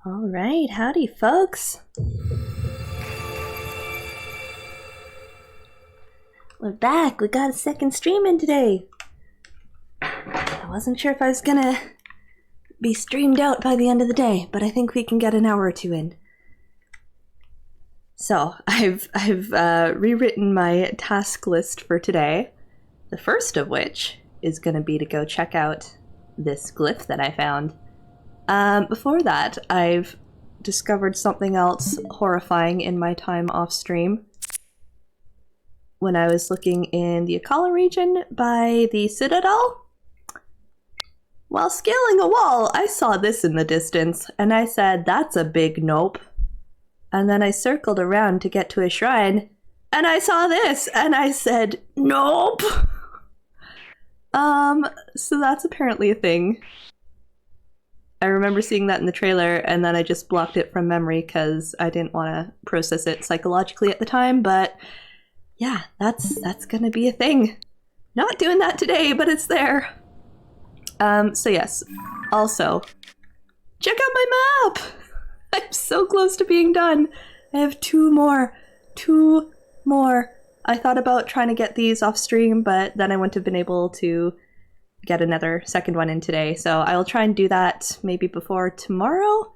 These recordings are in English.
All right, howdy folks. We're back. We got a second stream in today. I wasn't sure if I was gonna be streamed out by the end of the day, but I think we can get an hour or two in. So I've rewritten my task list for today. The first of which is gonna be to go check out this glyph that I found. Before that, I've discovered something else horrifying in my time off stream. When I was looking in the Akala region by the Citadel, while scaling a wall, I saw this in the distance, and I said, that's a big nope. And then I circled around to get to a shrine, and I saw this, and I said, nope! So that's apparently a thing. I remember seeing that in the trailer, and then I just blocked it from memory because I didn't want to process it psychologically at the time, but yeah, that's gonna be a thing. Not doing that today, but it's there. So yes. Also, check out my map! I'm so close to being done. I have two more. I thought about trying to get these off stream, but then I wouldn't have been able to get another second one in today. So I will try and do that maybe before tomorrow.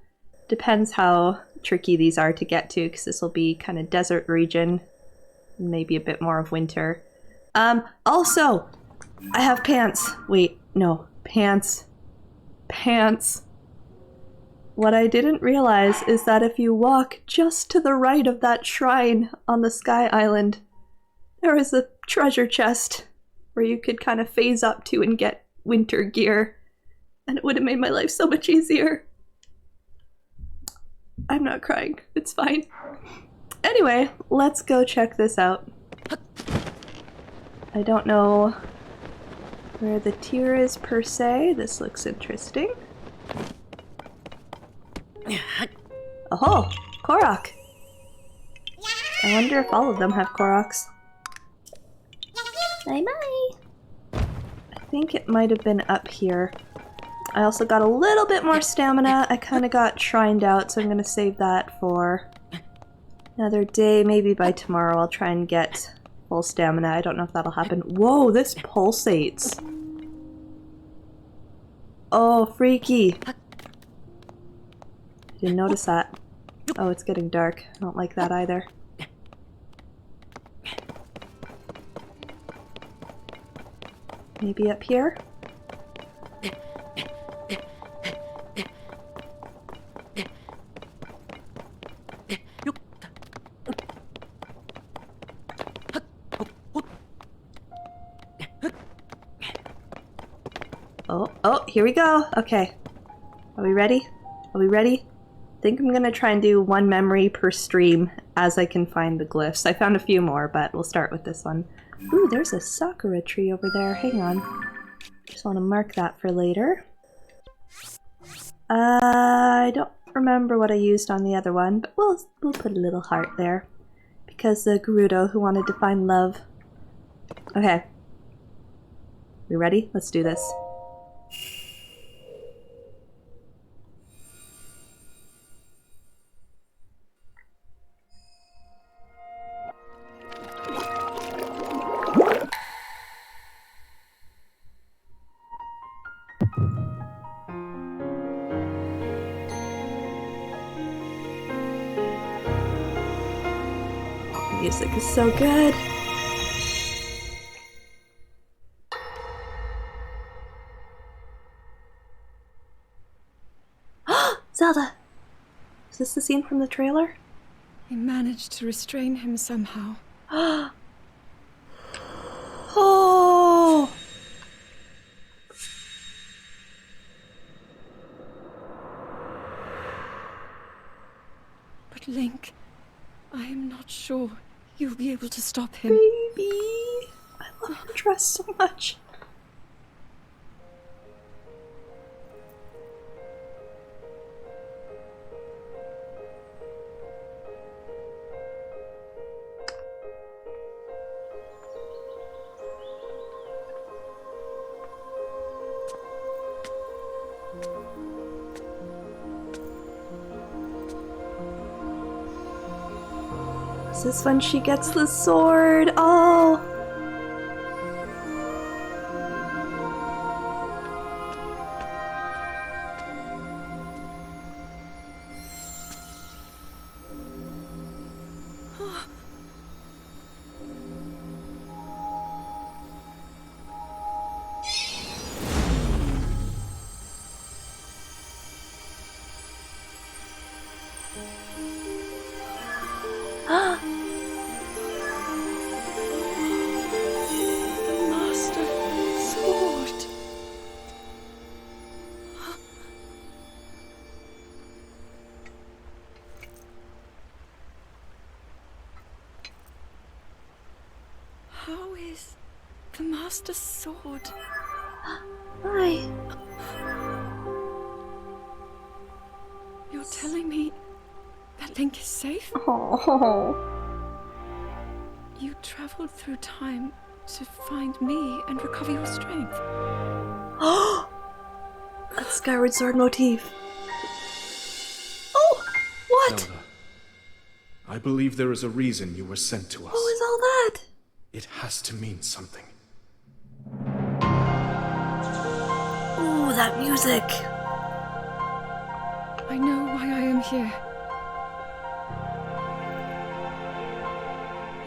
Depends how tricky these are to get to, because this will be kind of desert region. Maybe a bit more of winter. Also, I have pants. Wait, no, pants. What I didn't realize is that if you walk just to the right of that shrine on the Sky Island, there is a treasure chest where you could kind of phase up to and get winter gear, and it would have made my life so much easier. I'm not crying, it's fine. Anyway, let's go check this out. I don't know where the tier is per se. This looks interesting. Oh, Korok! I wonder if all of them have Koroks. Bye-bye! I think it might have been up here. I also got a little bit more stamina. I kind of got shrined out, so I'm going to save that for another day. Maybe by tomorrow I'll try and get full stamina. I don't know if that'll happen. Whoa, this pulsates! Oh, freaky! Didn't notice that. Oh, it's getting dark. I don't like that either. Maybe up here? Oh, here we go. Okay. Are we ready? Are we ready? I think I'm gonna try and do one memory per stream as I can find the glyphs. I found a few more, but we'll start with this one. Ooh, there's a sakura tree over there. Hang on. Just want to mark that for later. I don't remember what I used on the other one, but we'll put a little heart there. Because the Gerudo who wanted to find love. Okay. We ready? Let's do this. Music is so good. Zelda! Is this the scene from the trailer? I managed to restrain him somehow. Oh! But Link, I am not sure you'll be able to stop him. Baby! I love your dress so much. Is this when she gets the sword? Oh! Master Sword. How is the Master Sword? Hi. You're telling me that Link is safe? Oh. You traveled through time to find me and recover your strength. A Skyward Sword motif. Oh! What? Zelda, I believe there is a reason you were sent to us. What was all that? It has to mean something. Ooh, that music. I know why I am here.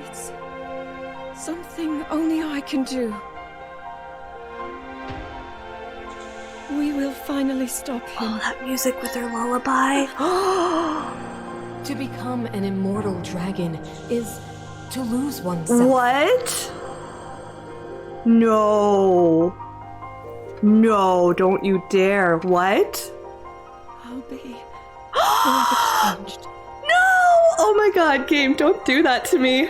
It's something only I can do. We will finally stop him. Oh, that music with her lullaby. To become an immortal dragon is to lose oneself. What? No. No, don't you dare. What? I'll be forever changed. No! Oh my god, game, don't do that to me.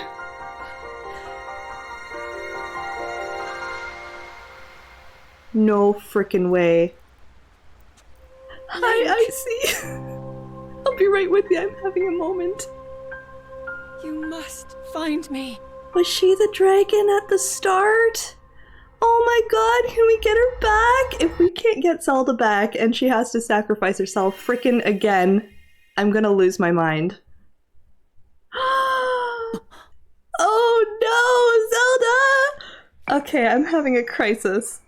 No frickin' way. Hi, Icy. I'll be right with you. I'm having a moment. You must find me. Was she the dragon at the start? Oh my god, can we get her back? If we can't get Zelda back and she has to sacrifice herself frickin' again, I'm gonna lose my mind. Oh no, Zelda! Okay, I'm having a crisis.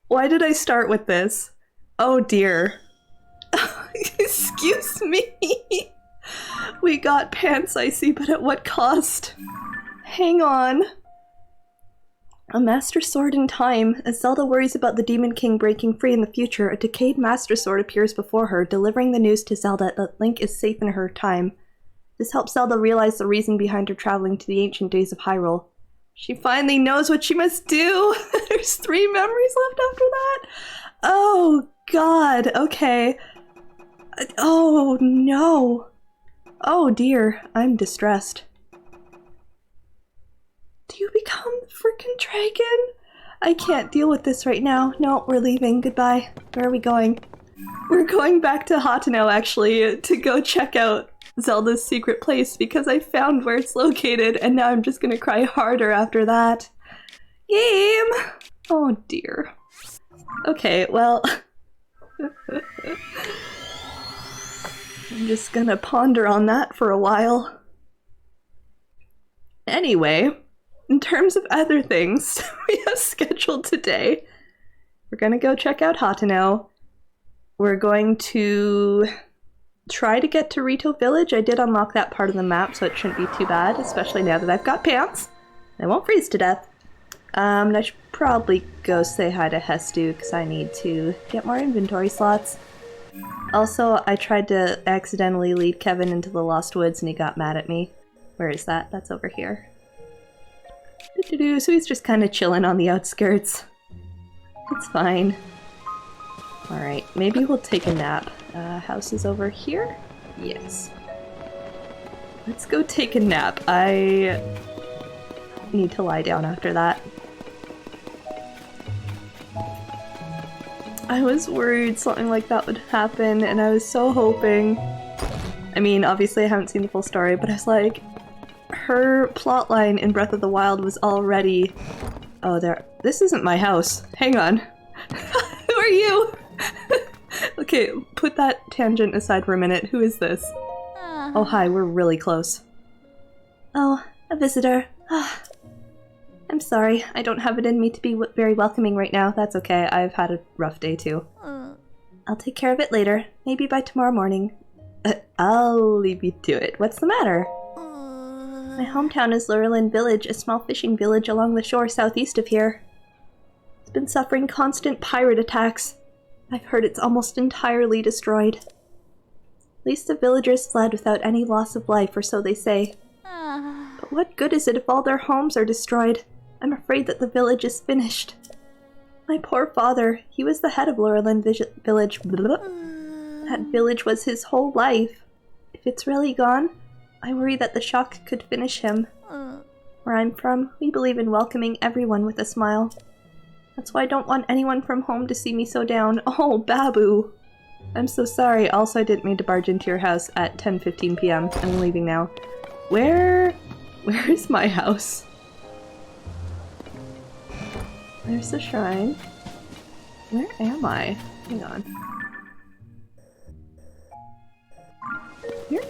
Why did I start with this? Oh dear. Excuse me. We got pants, Icy, but at what cost? Hang on. A Master Sword in time. As Zelda worries about the Demon King breaking free in the future, a decayed Master Sword appears before her, delivering the news to Zelda that Link is safe in her time. This helps Zelda realize the reason behind her traveling to the ancient days of Hyrule. She finally knows what she must do! There's 3 memories left after that? Oh god, okay. Oh no. Oh dear, I'm distressed. Do you become the freaking dragon? I can't deal with this right now. No, we're leaving. Goodbye. Where are we going? We're going back to Hateno, actually, to go check out Zelda's secret place because I found where it's located and now I'm just gonna cry harder after that. Game! Oh dear. Okay, well... I'm just gonna ponder on that for a while. Anyway, in terms of other things we have scheduled today, we're gonna go check out Hateno. We're going to try to get to Rito Village. I did unlock that part of the map, so it shouldn't be too bad, especially now that I've got pants. I won't freeze to death. And I should probably go say hi to Hestu, because I need to get more inventory slots. Also, I tried to accidentally lead Kevin into the Lost Woods and he got mad at me. Where is that? That's over here. So he's just kind of chilling on the outskirts. It's fine. Alright, maybe we'll take a nap. House is over here? Yes. Let's go take a nap. I need to lie down after that. I was worried something like that would happen, and I was so hoping. I mean, obviously I haven't seen the full story, but I was like, her plotline in Breath of the Wild was already... Oh, there. This isn't my house. Hang on. Who are you? Okay, put that tangent aside for a minute. Who is this? Oh, hi, we're really close. visitor. I'm sorry, I don't have it in me to be very welcoming right now. That's okay, I've had a rough day too. I'll take care of it later, maybe by tomorrow morning. I'll leave you to it. What's the matter? My hometown is Lurelin Village, a small fishing village along the shore southeast of here. It's been suffering constant pirate attacks. I've heard it's almost entirely destroyed. At least the villagers fled without any loss of life, or so they say. But what good is it if all their homes are destroyed? I'm afraid that the village is finished. My poor father, he was the head of Lurelin Village. That village was his whole life. If it's really gone, I worry that the shock could finish him. Where I'm from, we believe in welcoming everyone with a smile. That's why I don't want anyone from home to see me so down. Oh, Babu! I'm so sorry. Also, I didn't mean to barge into your house at 10:15 p.m. I'm leaving now. Where is my house? There's the shrine. Where am I? Hang on. Here?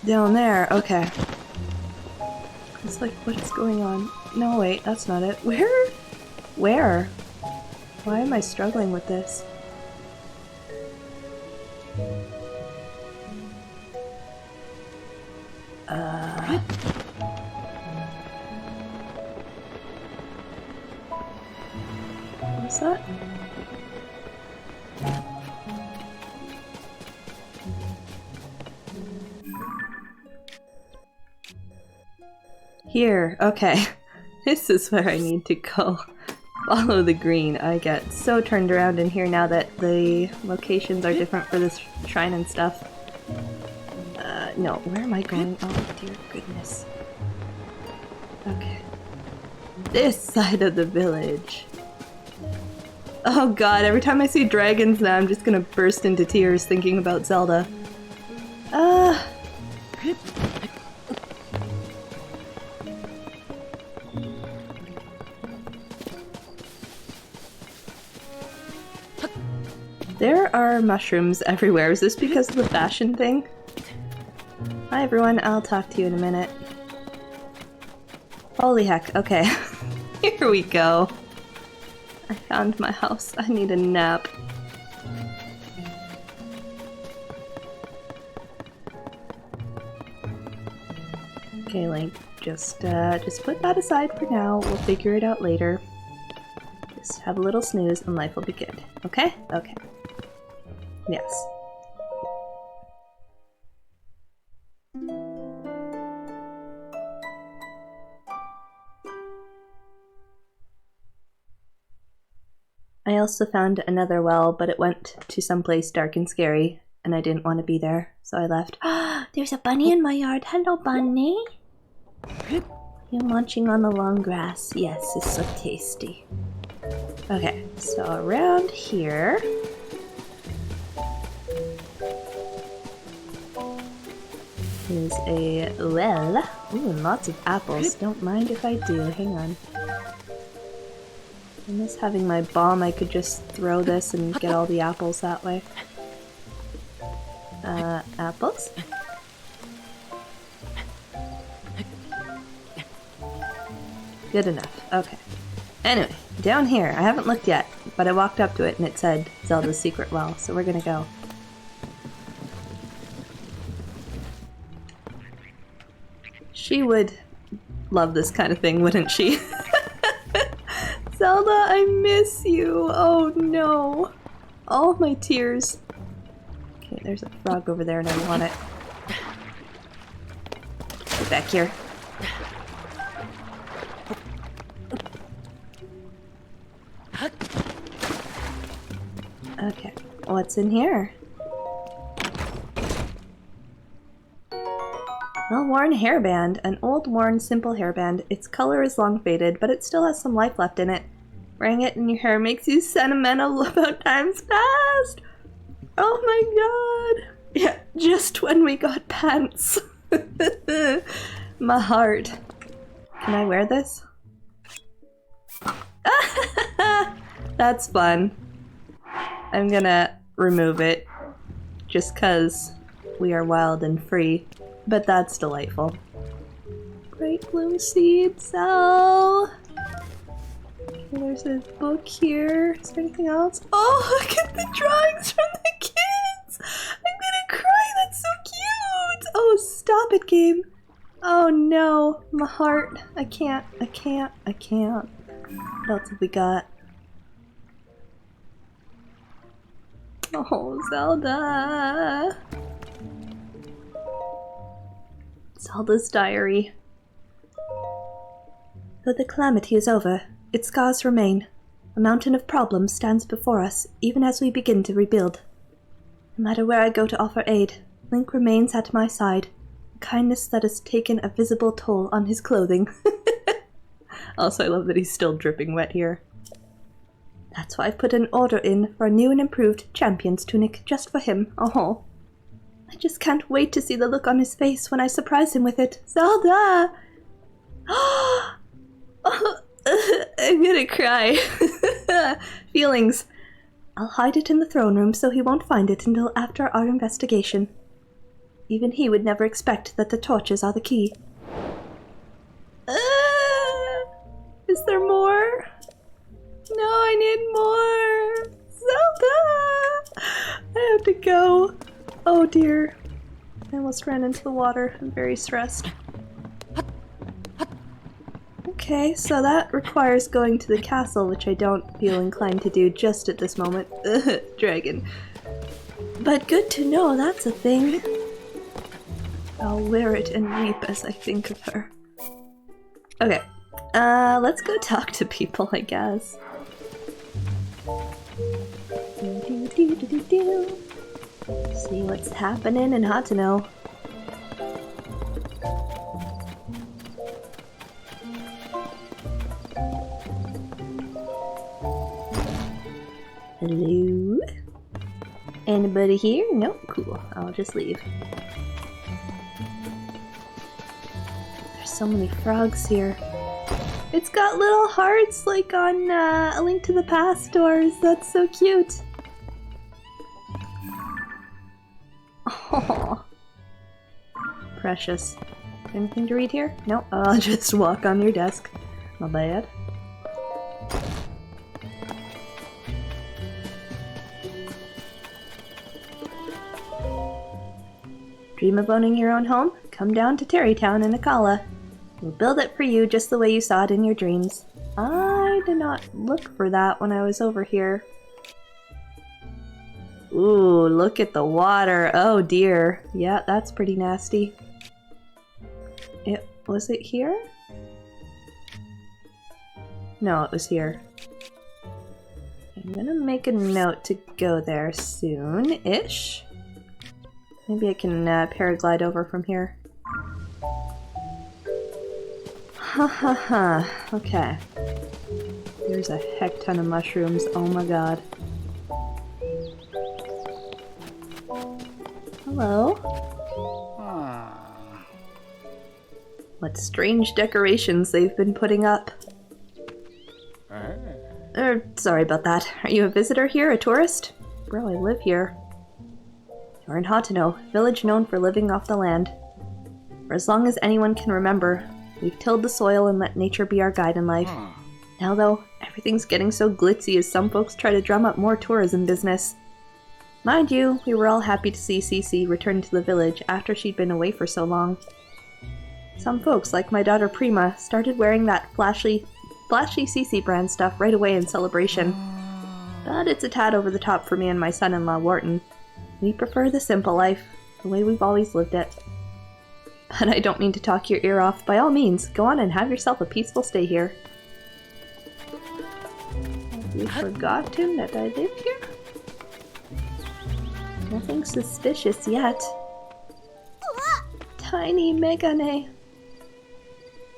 Down there, okay. It's like, what's going on? No, wait, that's not it. Where? Where? Why am I struggling with this? What's that? Here, okay. This is where I need to go. Follow the green. I get so turned around in here now that the locations are different for this shrine and stuff. No, where am I going? Oh dear goodness. Okay. This side of the village. Oh god, every time I see dragons now I'm just gonna burst into tears thinking about Zelda. There are mushrooms everywhere. Is this because of the fashion thing? Hi everyone, I'll talk to you in a minute. Holy heck, okay. Here we go. I found my house. I need a nap. Okay, Link, just put that aside for now. We'll figure it out later. Just have a little snooze and life will be good. Okay? Okay. Yes. I also found another well, but it went to someplace dark and scary, and I didn't want to be there, so I left. There's a bunny in my yard. Hello, bunny. You munching on the long grass. Yes, it's so tasty. Okay, so around here... is a well. Ooh, and lots of apples. Don't mind if I do. Hang on. I miss having my bomb. I could just throw this and get all the apples that way. Apples? Good enough. Okay. Anyway, down here. I haven't looked yet, but I walked up to it and it said Zelda's secret well, so we're gonna go. She would love this kind of thing, wouldn't she? Zelda, I miss you! Oh no! All my tears. Okay, there's a frog over there and I want it. Get back here. Okay, what's in here? Well-worn hairband. An old, worn, simple hairband. Its color is long faded, but it still has some life left in it. Wearing it in your hair makes you sentimental about times past! Oh my god! Yeah, just when we got pants. My heart. Can I wear this? That's fun. I'm gonna remove it just cause we are wild and free, but that's delightful. Bright blue seeds. Oh! Okay, there's a book here. Is there anything else? Oh, look at the drawings from the kids! I'm gonna cry, that's so cute! Oh, stop it, game. Oh no, my heart. I can't. What else have we got? Oh, Zelda! Zelda's diary. Though the calamity is over, its scars remain. A mountain of problems stands before us, even as we begin to rebuild. No matter where I go to offer aid, Link remains at my side, a kindness that has taken a visible toll on his clothing. Also, I love that he's still dripping wet here. That's why I've put an order in for a new and improved champion's tunic just for him. Oh, I just can't wait to see the look on his face when I surprise him with it. Zelda! I'm gonna cry. Feelings. I'll hide it in the throne room so he won't find it until after our investigation. Even he would never expect that the torches are the key. Is there more? No, I need more! Zelda! I have to go. Oh dear. I almost ran into the water. I'm very stressed. Okay, so that requires going to the castle, which I don't feel inclined to do just at this moment. Dragon. But good to know that's a thing. I'll wear it and weep as I think of her. Okay. Let's go talk to people, I guess. See what's happening in Hateno. Hello? Anybody here? Nope, cool. I'll just leave. There's so many frogs here. It's got little hearts like on A Link to the Past doors. That's so cute. Oh, precious. Anything to read here? Nope, I'll just walk on your desk. Not bad. Dream of owning your own home? Come down to Terrytown in Akala. We'll build it for you just the way you saw it in your dreams. I did not look for that when I was over here. Ooh, look at the water. Oh dear. Yeah, that's pretty nasty. Was it here? No, it was here. I'm gonna make a note to go there soon-ish. Maybe I can paraglide over from here. Ha ha ha. Okay. There's a heck ton of mushrooms. Oh my god. Hello? What strange decorations they've been putting up. Sorry about that. Are you a visitor here? A tourist? Bro, I live here. You're in Hateno, village known for living off the land. For as long as anyone can remember, we've tilled the soil and let nature be our guide in life. Now though, everything's getting so glitzy as some folks try to drum up more tourism business. Mind you, we were all happy to see Cece return to the village after she'd been away for so long. Some folks, like my daughter Prima, started wearing that flashy Cece brand stuff right away in celebration. But it's a tad over the top for me and my son-in-law Wharton. We prefer the simple life, the way we've always lived it. But I don't mean to talk your ear off. By all means, go on and have yourself a peaceful stay here. Have you forgotten that I live here? Nothing suspicious yet. Tiny Megane.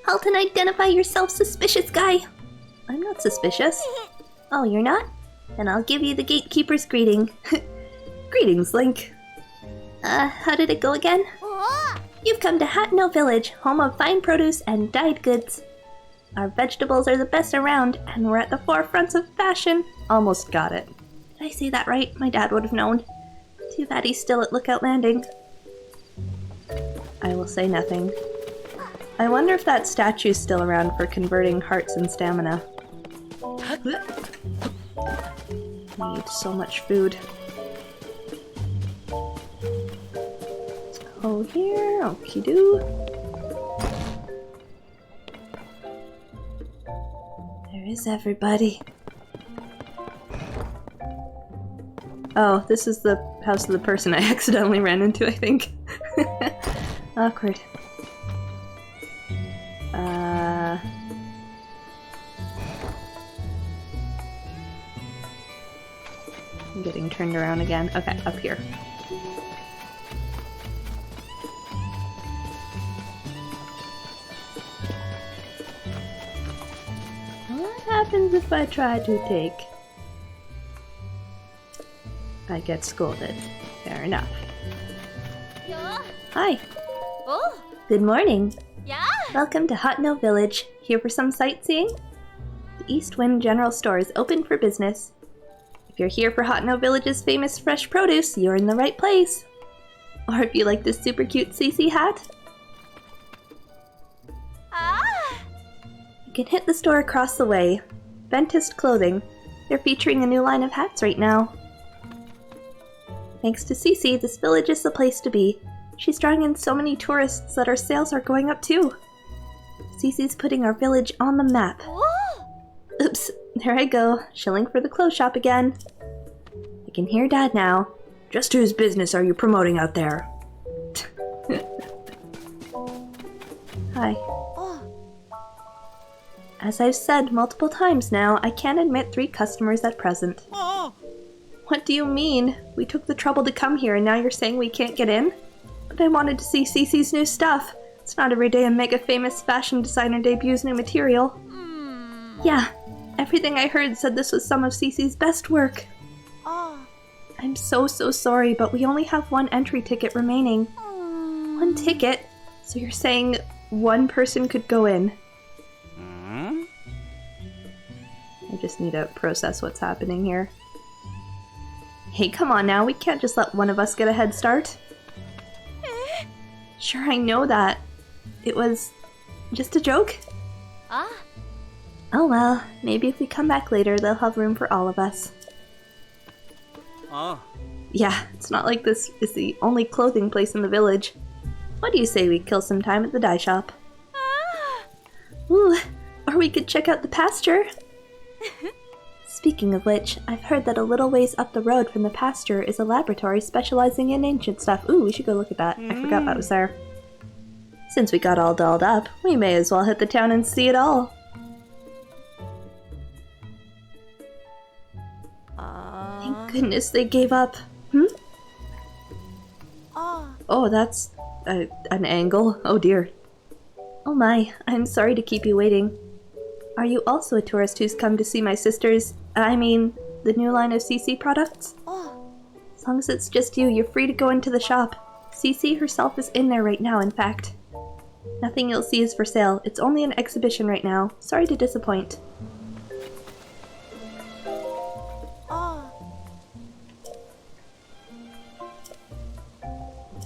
Halton, identify yourself, suspicious guy. I'm not suspicious. Oh, you're not? Then I'll give you the gatekeeper's greeting. Greetings, Link. How did it go again? You've come to Hateno Village, home of fine produce and dyed goods. Our vegetables are the best around, and we're at the forefront of fashion. Almost got it. Did I say that right? My dad would have known. Too bad he's still at Lookout Landing. I will say nothing. I wonder if that statue's still around for converting hearts and stamina. Need so much food. Oh, here, okie doo. There is everybody. Oh, this is the house of the person I accidentally ran into, I think. Awkward. I'm getting turned around again. Okay, up here. What happens if I try to take? I get scolded. Fair enough. Hi. Oh, Good morning. yeah. Welcome to Hotno Village. Here for some sightseeing? The East Wind General Store is open for business. If you're here for Hotno Village's famous fresh produce, you're in the right place. Or if you like this super cute CC hat, Ah, you can hit the store across the way. Ventist Clothing. They're featuring a new line of hats right now. Thanks to CC, this village is the place to be. She's drawing in so many tourists that our sales are going up too. CC's putting our village on the map. whoa. Oops, there I go, shilling for the clothes shop again. I can hear Dad now. Just whose business are you promoting out there? Hi. Oh, As I've said multiple times now, I can't admit 3 customers at present. oh. What do you mean? We took the trouble to come here and now you're saying we can't get in? But I wanted to see Cece's new stuff. It's not every day a mega famous fashion designer debuts new material. Yeah, everything I heard said this was some of Cece's best work. Oh. I'm so sorry, but we only have 1 entry ticket remaining. 1 ticket? So you're saying 1 person could go in? I just need to process what's happening here. Hey, come on now, we can't just let one of us get a head start. Sure, I know that. It was just a joke. Ah. Oh well, maybe if we come back later, they'll have room for all of us. Ah. Yeah, it's not like this is the only clothing place in the village. What do you say we kill some time at the dye shop? Ooh, or we could check out the pasture. Speaking of which, I've heard that a little ways up the road from the pasture is a laboratory specializing in ancient stuff. Ooh, we should go look at that. I forgot that was there. Since we got all dolled up, we may as well hit the town and see it all. Thank goodness they gave up. Oh, that's an angle. Oh dear. Oh my, I'm sorry to keep you waiting. Are you also a tourist who's come to see my sister's, the new line of CC products? As long as it's just you, you're free to go into the shop. CC herself is in there right now, in fact. Nothing you'll see is for sale. It's only an exhibition right now. Sorry to disappoint.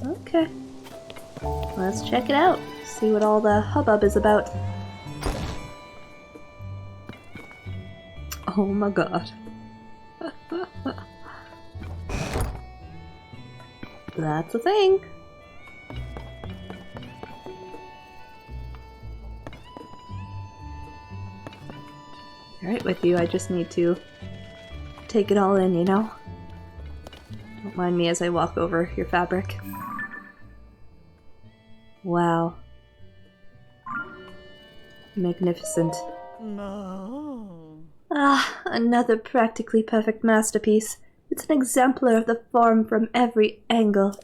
Okay. Let's check it out. See what all the hubbub is about. Oh my god. That's a thing. Right with you, I just need to take it all in, you know? Don't mind me as I walk over your fabric. Wow. Magnificent. No. Ah, another practically perfect masterpiece. It's an exemplar of the form from every angle.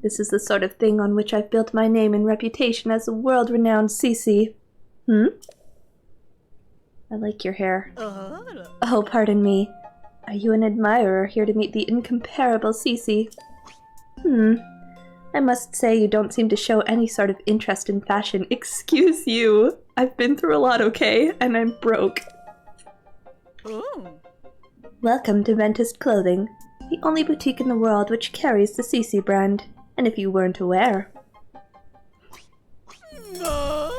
This is the sort of thing on which I've built my name and reputation as a world-renowned CC. I like your hair. Oh, pardon me. Are you an admirer here to meet the incomparable CC? I must say you don't seem to show any sort of interest in fashion. Excuse you. I've been through a lot, okay? And I'm broke. Oh. Welcome to Ventist Clothing, the only boutique in the world which carries the CC brand. And if you weren't aware, No.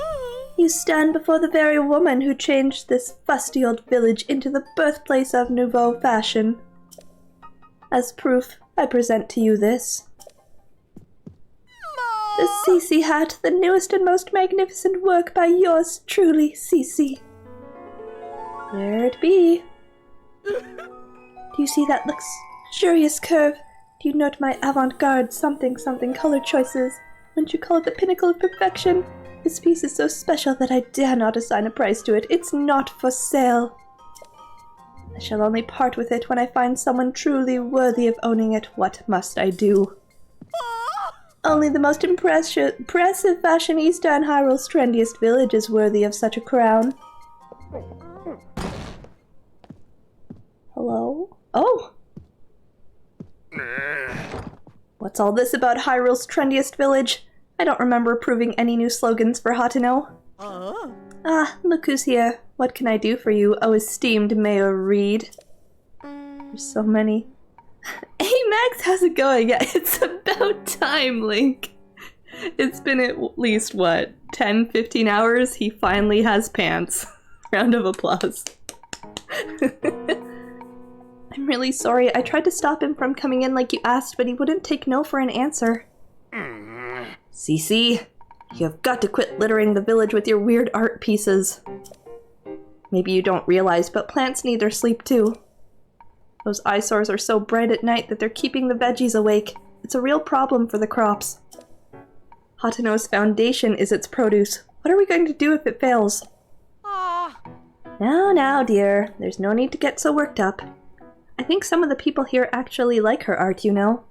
you stand before the very woman who changed this fusty old village into the birthplace of nouveau fashion. As proof, I present to you this. The CC hat, the newest and most magnificent work by yours truly, CC. There it be. Do you see that luxurious curve? Do you note my avant-garde something color choices? Wouldn't you call it the pinnacle of perfection? This piece is so special that I dare not assign a price to it. It's not for sale. I shall only part with it when I find someone truly worthy of owning it. What must I do? Only the most impressive fashionista in Hyrule's trendiest village is worthy of such a crown. Hello? Oh! What's all this about Hyrule's trendiest village? I don't remember approving any new slogans for Hateno. Ah, look who's here. What can I do for you, oh esteemed Mayor Reed? There's so many. Hey Max, how's it going? Yeah, it's about time, Link. It's been at least, what, 10, 15 hours? He finally has pants. Round of applause. I'm really sorry. I tried to stop him from coming in like you asked, but he wouldn't take no for an answer. CC, you have got to quit littering the village with your weird art pieces. Maybe you don't realize, but plants need their sleep too. Those eyesores are so bright at night that they're keeping the veggies awake. It's a real problem for the crops. Hateno's foundation is its produce. What are we going to do if it fails? Now, dear. There's no need to get so worked up. I think some of the people here actually like her art, you know.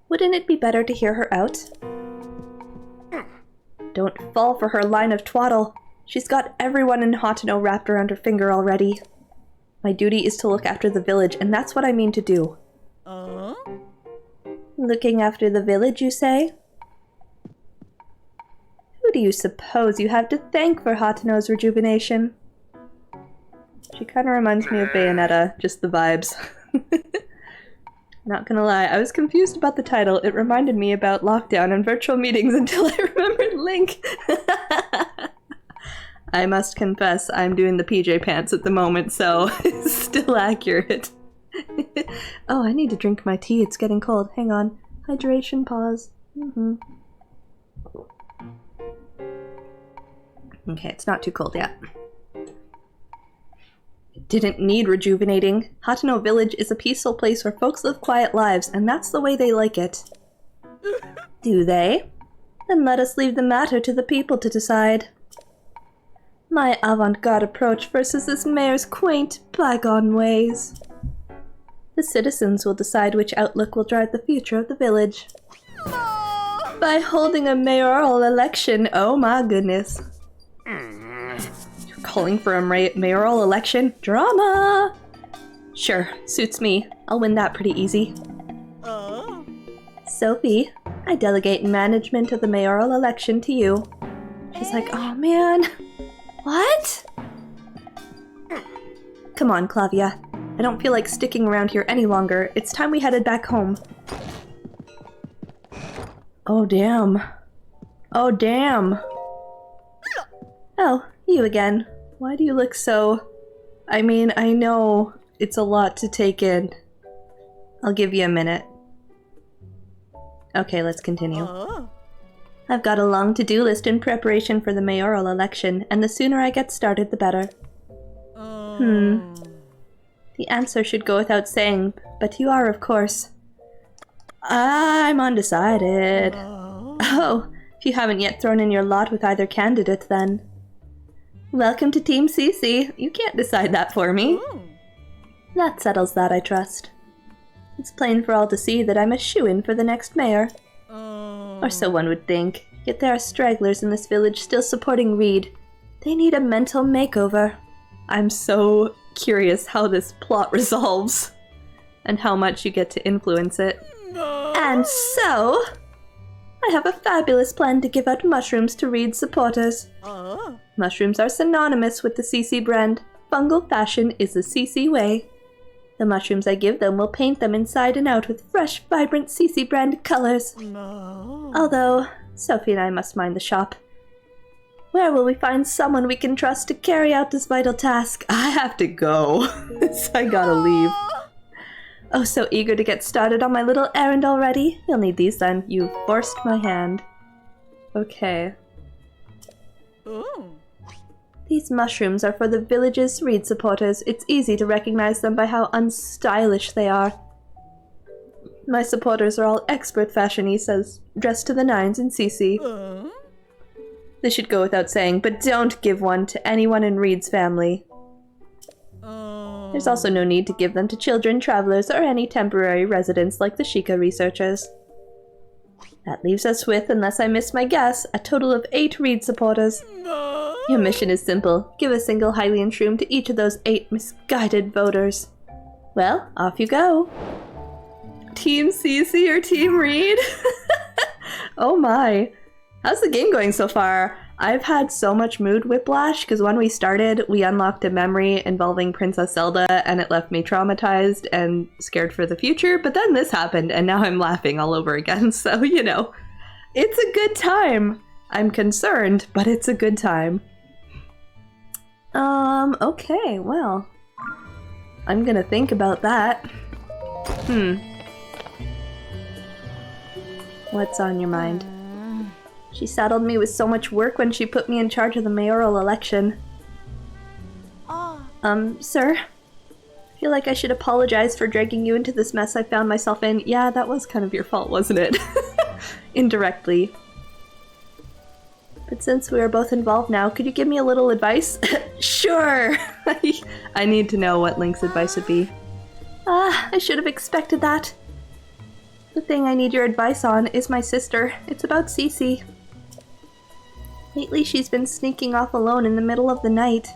Wouldn't it be better to hear her out? Don't fall for her line of twaddle. She's got everyone in Hateno wrapped around her finger already. My duty is to look after the village, and that's what I mean to do. Looking after the village, you say? Who do you suppose you have to thank for Hateno's rejuvenation? She kind of reminds me of Bayonetta, just the vibes. Not gonna lie, I was confused about the title. It reminded me about lockdown and virtual meetings until I remembered Link. I must confess, I'm doing the PJ pants at the moment, so it's still accurate. Oh, I need to drink my tea. It's getting cold. Hang on. Hydration pause. Okay, it's not too cold yet. It didn't need rejuvenating. Hateno Village is a peaceful place where folks live quiet lives, and that's the way they like it. Do they? Then let us leave the matter to the people to decide. My avant-garde approach versus this mayor's quaint, bygone ways. The citizens will decide which outlook will drive the future of the village. By holding a mayoral election, oh my goodness. You're calling for a mayoral election? Drama! Sure, suits me. I'll win that pretty easy. Sophie, I delegate management of the mayoral election to you. She's like, oh man. What? Come on, Clavia. I don't feel like sticking around here any longer. It's time we headed back home. Oh, damn. Oh, damn. Oh, you again. Why do you look so... I mean, I know it's a lot to take in. I'll give you a minute. Okay, let's continue. I've got a long to-do list in preparation for the mayoral election, and the sooner I get started, the better. The answer should go without saying, but you are, of course. I'm undecided. Oh, if you haven't yet thrown in your lot with either candidate, then. Welcome to Team CC. You can't decide that for me. That settles that, I trust. It's plain for all to see that I'm a shoo-in for the next mayor. Or so one would think. Yet there are stragglers in this village still supporting Reed. They need a mental makeover. I'm so curious how this plot resolves. And how much you get to influence it. And so, I have a fabulous plan to give out mushrooms to Reed's supporters. Mushrooms are synonymous with the CC brand. Fungal fashion is the CC way. The mushrooms I give them will paint them inside and out with fresh, vibrant CC brand colors. Although, Sophie and I must mind the shop. Where will we find someone we can trust to carry out this vital task? I have to go. So I gotta leave. Oh, so eager to get started on my little errand already. You'll need these then. You forced my hand. Okay. These mushrooms are for the village's Reed supporters. It's easy to recognize them by how unstylish they are. My supporters are all expert fashionistas, dressed to the nines in CC. This should go without saying, but don't give one to anyone in Reed's family. There's also no need to give them to children, travelers, or any temporary residents like the Sheikah researchers. That leaves us with, unless I miss my guess, a total of 8 Reed supporters. Your mission is simple. Give a single Hylian shroom to each of those 8 misguided voters. Well, off you go. Team CC or Team Reed? Oh my. How's the game going so far? I've had so much mood whiplash because when we started, we unlocked a memory involving Princess Zelda and it left me traumatized and scared for the future, but then this happened and now I'm laughing all over again, so you know. It's a good time. I'm concerned, but it's a good time. Okay, well. I'm gonna think about that. What's on your mind? She saddled me with so much work when she put me in charge of the mayoral election. Sir? I feel like I should apologize for dragging you into this mess I found myself in. Yeah, that was kind of your fault, wasn't it? Indirectly. But since we are both involved now, could you give me a little advice? Sure! I need to know what Link's advice would be. I should have expected that. The thing I need your advice on is my sister. It's about Cece. Lately she's been sneaking off alone in the middle of the night.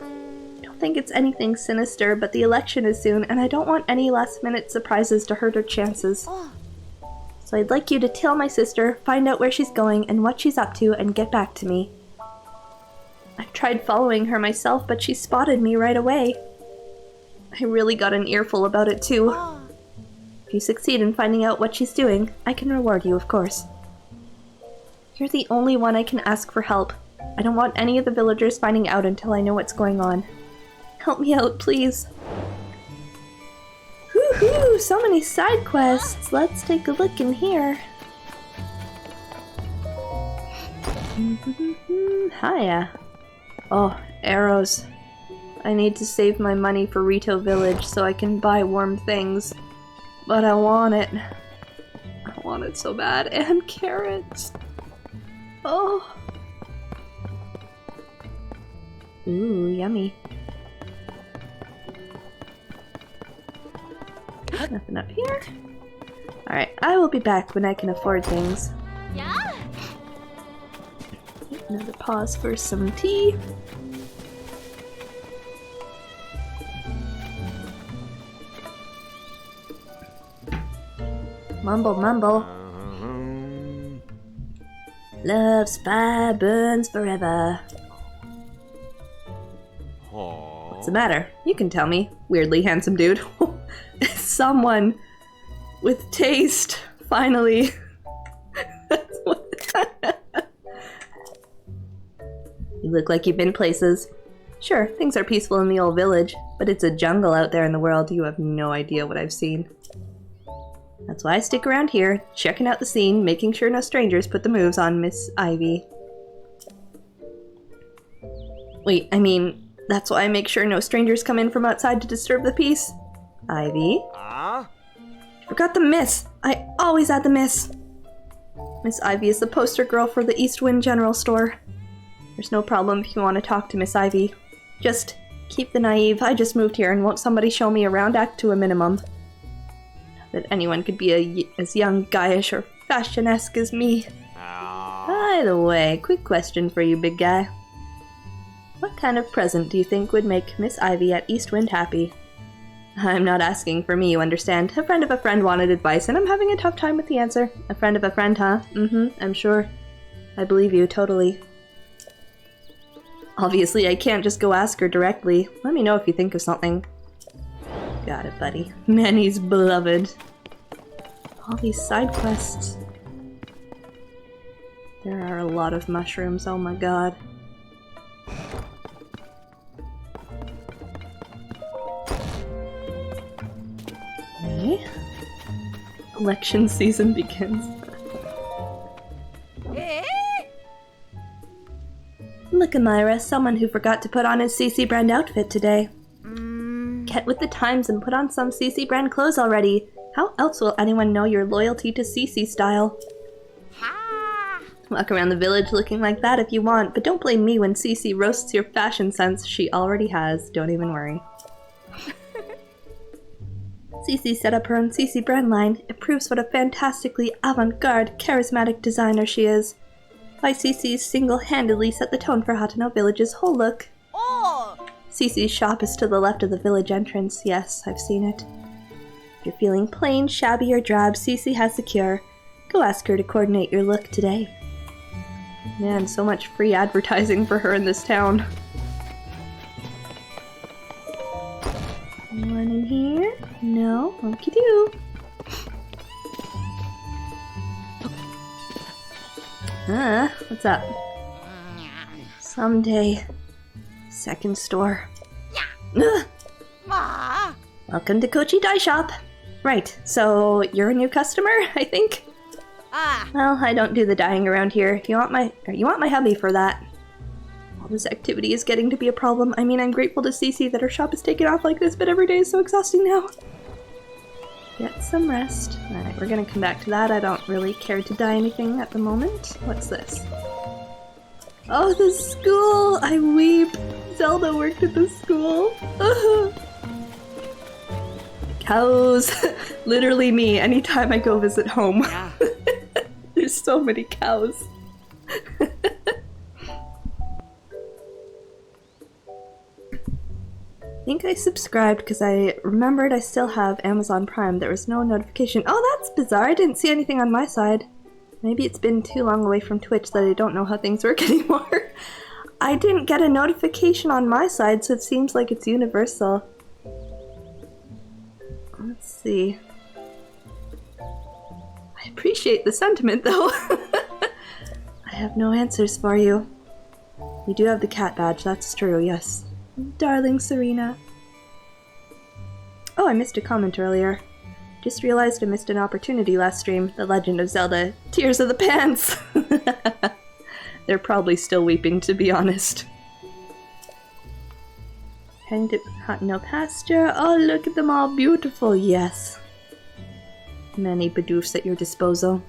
I don't think it's anything sinister, but the election is soon, and I don't want any last-minute surprises to hurt her chances. So I'd like you to tell my sister, find out where she's going and what she's up to, and get back to me. I've tried following her myself, but she spotted me right away. I really got an earful about it too. If you succeed in finding out what she's doing, I can reward you, of course. You're the only one I can ask for help. I don't want any of the villagers finding out until I know what's going on. Help me out, please. Woohoo! So many side quests! Let's take a look in here. Hiya. Oh, arrows. I need to save my money for Rito Village so I can buy warm things. But I want it. I want it so bad. And carrots. Oh. Ooh, yummy. Nothing up here. Alright, I will be back when I can afford things. Yeah. Another pause for some tea. Mumble, mumble. Love's fire burns forever. What's the matter? You can tell me, weirdly handsome dude. Someone with taste, finally. You look like you've been places. Sure, things are peaceful in the old village, but it's a jungle out there in the world. You have no idea what I've seen. That's why I stick around here, checking out the scene, making sure no strangers put the moves on Miss Ivy. Wait, I mean, that's why I make sure no strangers come in from outside to disturb the peace? Ivy? Forgot the miss! I always add the miss! Miss Ivy is the poster girl for the East Wind General Store. There's no problem if you want to talk to Miss Ivy. Just keep the naive, I just moved here and won't somebody show me around act to a minimum. That anyone could be as young, guyish, or fashion-esque as me. By the way, quick question for you, big guy. What kind of present do you think would make Miss Ivy at Eastwind happy? I'm not asking for me, you understand. A friend of a friend wanted advice, and I'm having a tough time with the answer. A friend of a friend, huh? I'm sure. I believe you, totally. Obviously, I can't just go ask her directly. Let me know if you think of something. Got it, buddy. Manny's beloved. All these side quests. There are a lot of mushrooms, oh my god. Okay. Election season begins. Look, Amira, someone who forgot to put on his CC brand outfit today. Get with the times and put on some CC brand clothes already. How else will anyone know your loyalty to CC style? Walk around the village looking like that if you want, but don't blame me when CC roasts your fashion sense. She already has, don't even worry. CC set up her own CC brand line. It proves what a fantastically avant-garde, charismatic designer she is. Why CC's single-handedly set the tone for Hateno Village's whole look. CC's shop is to the left of the village entrance. Yes, I've seen it. If you're feeling plain, shabby, or drab, CC has the cure. Go ask her to coordinate your look today. Man, so much free advertising for her in this town. Anyone in here? No? Okie doo. What's up? Someday. Second store. Welcome to Kochi Dye Shop. Right, so you're a new customer, I think? Well, I don't do the dyeing around here. You want my hubby for that. All this activity is getting to be a problem. I mean, I'm grateful to Cece that her shop is taking off like this, but every day is so exhausting now. Get some rest. Alright, we're gonna come back to that. I don't really care to dye anything at the moment. What's this? Oh, the school! I weep! Zelda worked at the school. Cows! Literally me, anytime I go visit home. Yeah. There's so many cows. I think I subscribed because I remembered I still have Amazon Prime. There was no notification. Oh, that's bizarre. I didn't see anything on my side. Maybe it's been too long away from Twitch that I don't know how things work anymore. I didn't get a notification on my side, so it seems like it's universal. Let's see. I appreciate the sentiment, though. I have no answers for you. You do have the cat badge, that's true, yes. Darling Serena. Oh, I missed a comment earlier. Just realized I missed an opportunity last stream. The Legend of Zelda. Tears of the Pants! They're probably still weeping, to be honest. Heading to Hateno pasture. Oh, look at them all beautiful, yes. Many Bidoofs at your disposal.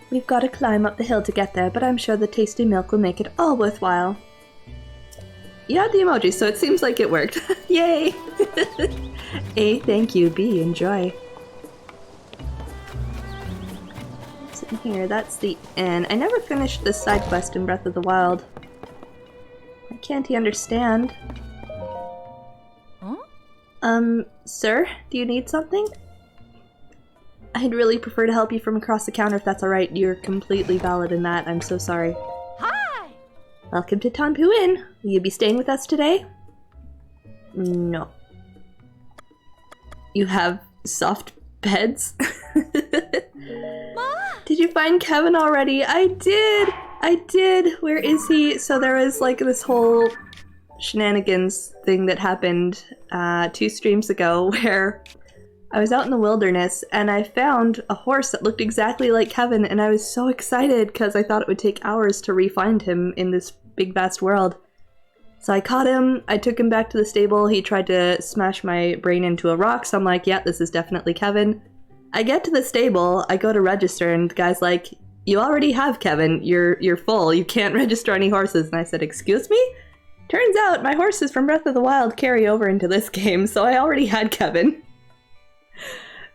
We've got to climb up the hill to get there, but I'm sure the tasty milk will make it all worthwhile. You had the emoji, so it seems like it worked. Yay! A, thank you. B, enjoy. What's in here? That's the inn. I never finished this side quest in Breath of the Wild. Why can't he understand? Huh? Sir? Do you need something? I'd really prefer to help you from across the counter if that's alright. You're completely valid in that. I'm so sorry. Hi! Welcome to Tanpu Inn. Will you be staying with us today? No. You have soft beds? Ma! Did you find Kevin already? I did! I did! Where is he? So there was like this whole shenanigans thing that happened 2 streams ago where I was out in the wilderness and I found a horse that looked exactly like Kevin, and I was so excited because I thought it would take hours to re-find him in this big vast world. So I caught him, I took him back to the stable, he tried to smash my brain into a rock, so I'm like, yeah, this is definitely Kevin. I get to the stable, I go to register, and the guy's like, you already have Kevin, you're full, you can't register any horses. And I said, excuse me? Turns out my horses from Breath of the Wild carry over into this game, so I already had Kevin.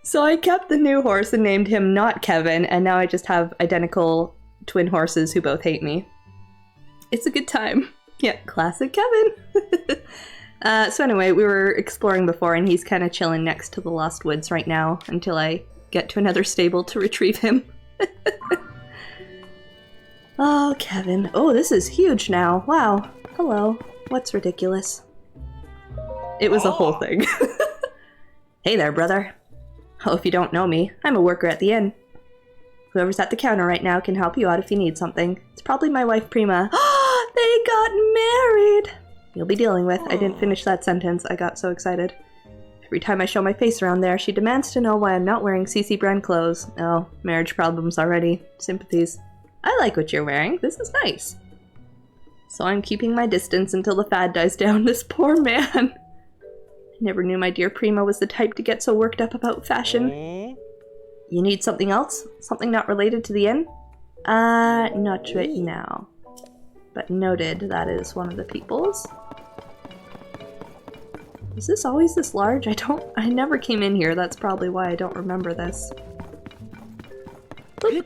So I kept the new horse and named him not Kevin, and now I just have identical twin horses who both hate me. It's a good time. Yeah, classic Kevin. So anyway, we were exploring before, and he's kind of chilling next to the Lost Woods right now until I get to another stable to retrieve him. Oh, Kevin. Oh, this is huge now. Wow. Hello. What's ridiculous? It was a whole thing. Hey there, brother. Oh, if you don't know me, I'm a worker at the inn. Whoever's at the counter right now can help you out if you need something. It's probably my wife, Prima. They got married! You'll be dealing with. I didn't finish that sentence. I got so excited. Every time I show my face around there, she demands to know why I'm not wearing CC brand clothes. Oh, marriage problems already. Sympathies. I like what you're wearing. This is nice. So I'm keeping my distance until the fad dies down. This poor man. I never knew my dear Prima was the type to get so worked up about fashion. You need something else? Something not related to the inn? Not right now. But noted, that is one of the people's. Is this always this large? I never came in here. That's probably why I don't remember this. Boop.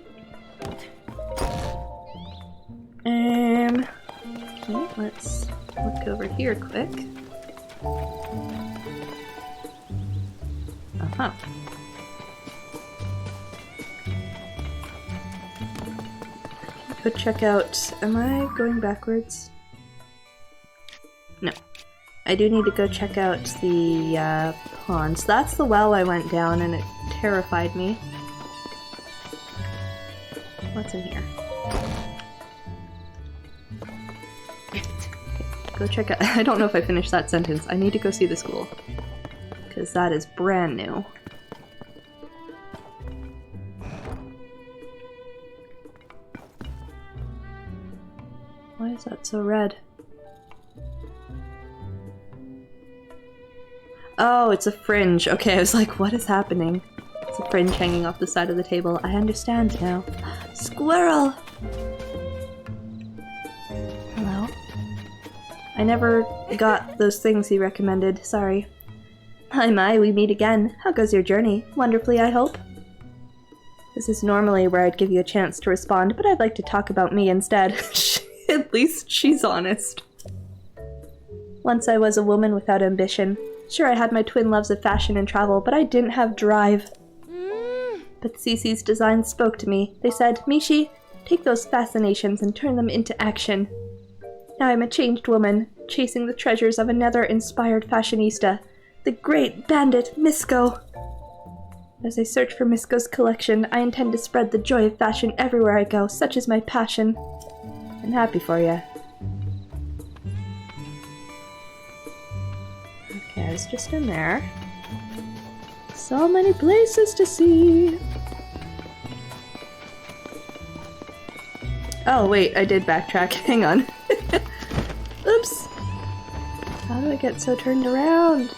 Okay, let's look over here quick. Uh-huh. Go check out... Am I going backwards? No. I do need to go check out the pond. So that's the well I went down and it terrified me. What's in here? Go check out... I don't know if I finished that sentence. I need to go see the school. Because that is brand new. Why is that so red? Oh, it's a fringe. Okay, I was like, what is happening? It's a fringe hanging off the side of the table. I understand now. Squirrel! Hello? I never got those things he recommended. Sorry. My, we meet again. How goes your journey? Wonderfully, I hope? This is normally where I'd give you a chance to respond, but I'd like to talk about me instead. At least she's honest. Once I was a woman without ambition. Sure, I had my twin loves of fashion and travel, but I didn't have drive. But Cece's designs spoke to me. They said, Mishi, take those fascinations and turn them into action. Now I'm a changed woman, chasing the treasures of another inspired fashionista, the great bandit Misko. As I search for Misko's collection, I intend to spread the joy of fashion everywhere I go. Such is my passion. I'm happy for you. Okay, I was just in there. So many places to see. Oh, wait, I did backtrack. Hang on. Oops. How do I get so turned around?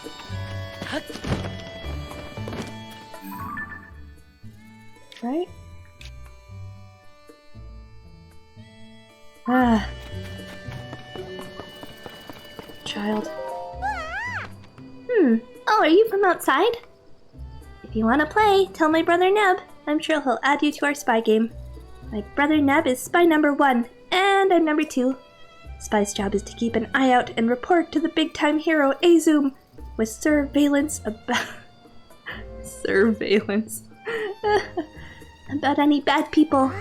Right? Ah. Child. Oh, are you from outside? If you want to play, tell my brother Neb. I'm sure he'll add you to our spy game. My brother Neb is spy number 1, and I'm number 2. Spy's job is to keep an eye out and report to the big-time hero, Azum, with surveillance about... surveillance. about any bad people.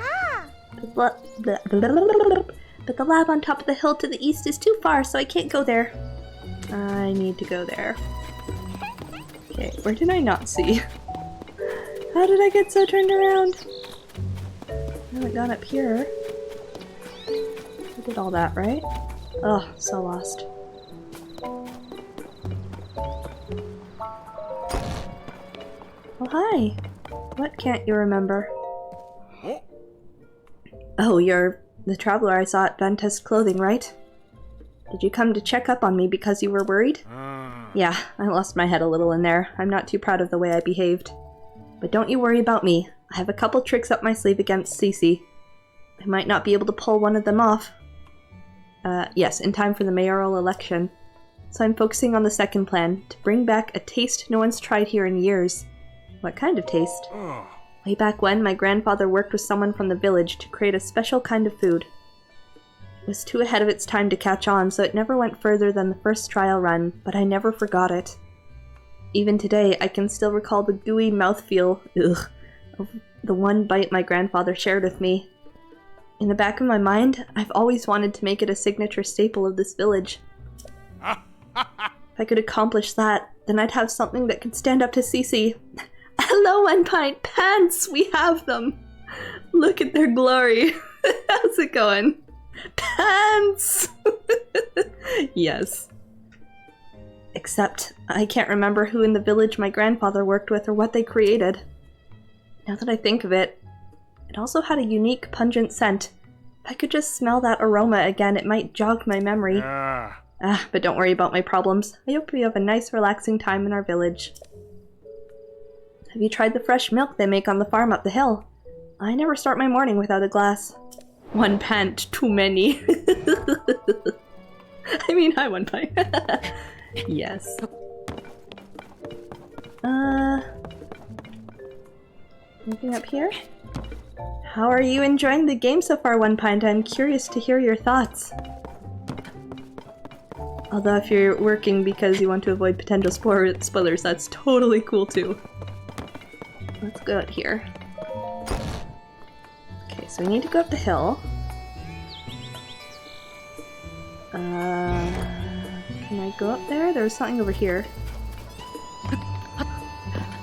But the lab on top of the hill to the east is too far, so I can't go there. I need to go there. Okay, where did I not see? How did I get so turned around? I haven't gone up here. I did all that, right? Oh, so lost. Oh, hi! What can't you remember? Oh, you're the traveler I saw at Vantest Clothing, right? Did you come to check up on me because you were worried? Yeah, I lost my head a little in there. I'm not too proud of the way I behaved. But don't you worry about me. I have a couple tricks up my sleeve against Cece. I might not be able to pull one of them off. Yes, in time for the mayoral election. So I'm focusing on the second plan, to bring back a taste no one's tried here in years. What kind of taste? Way back when, my grandfather worked with someone from the village to create a special kind of food. was too ahead of its time to catch on, so it never went further than the first trial run, but I never forgot it. Even today, I can still recall the gooey mouthfeel of the one bite my grandfather shared with me. In the back of my mind, I've always wanted to make it a signature staple of this village. If I could accomplish that, then I'd have something that could stand up to Cece. Hello, One Pint Pants! We have them! Look at their glory! How's it going? Pants! Yes. Except, I can't remember who in the village my grandfather worked with or what they created. Now that I think of it, it also had a unique, pungent scent. If I could just smell that aroma again, it might jog my memory. But don't worry about my problems. I hope we have a nice, relaxing time in our village. Have you tried the fresh milk they make on the farm up the hill? I never start my morning without a glass. One pant too many. I mean, hi, One Pint. Yes. Anything up here? How are you enjoying the game so far, One Pint? I'm curious to hear your thoughts. Although if you're working because you want to avoid potential spoilers, that's totally cool too. Let's go out here. Okay, so we need to go up the hill. Can I go up there? There was something over here.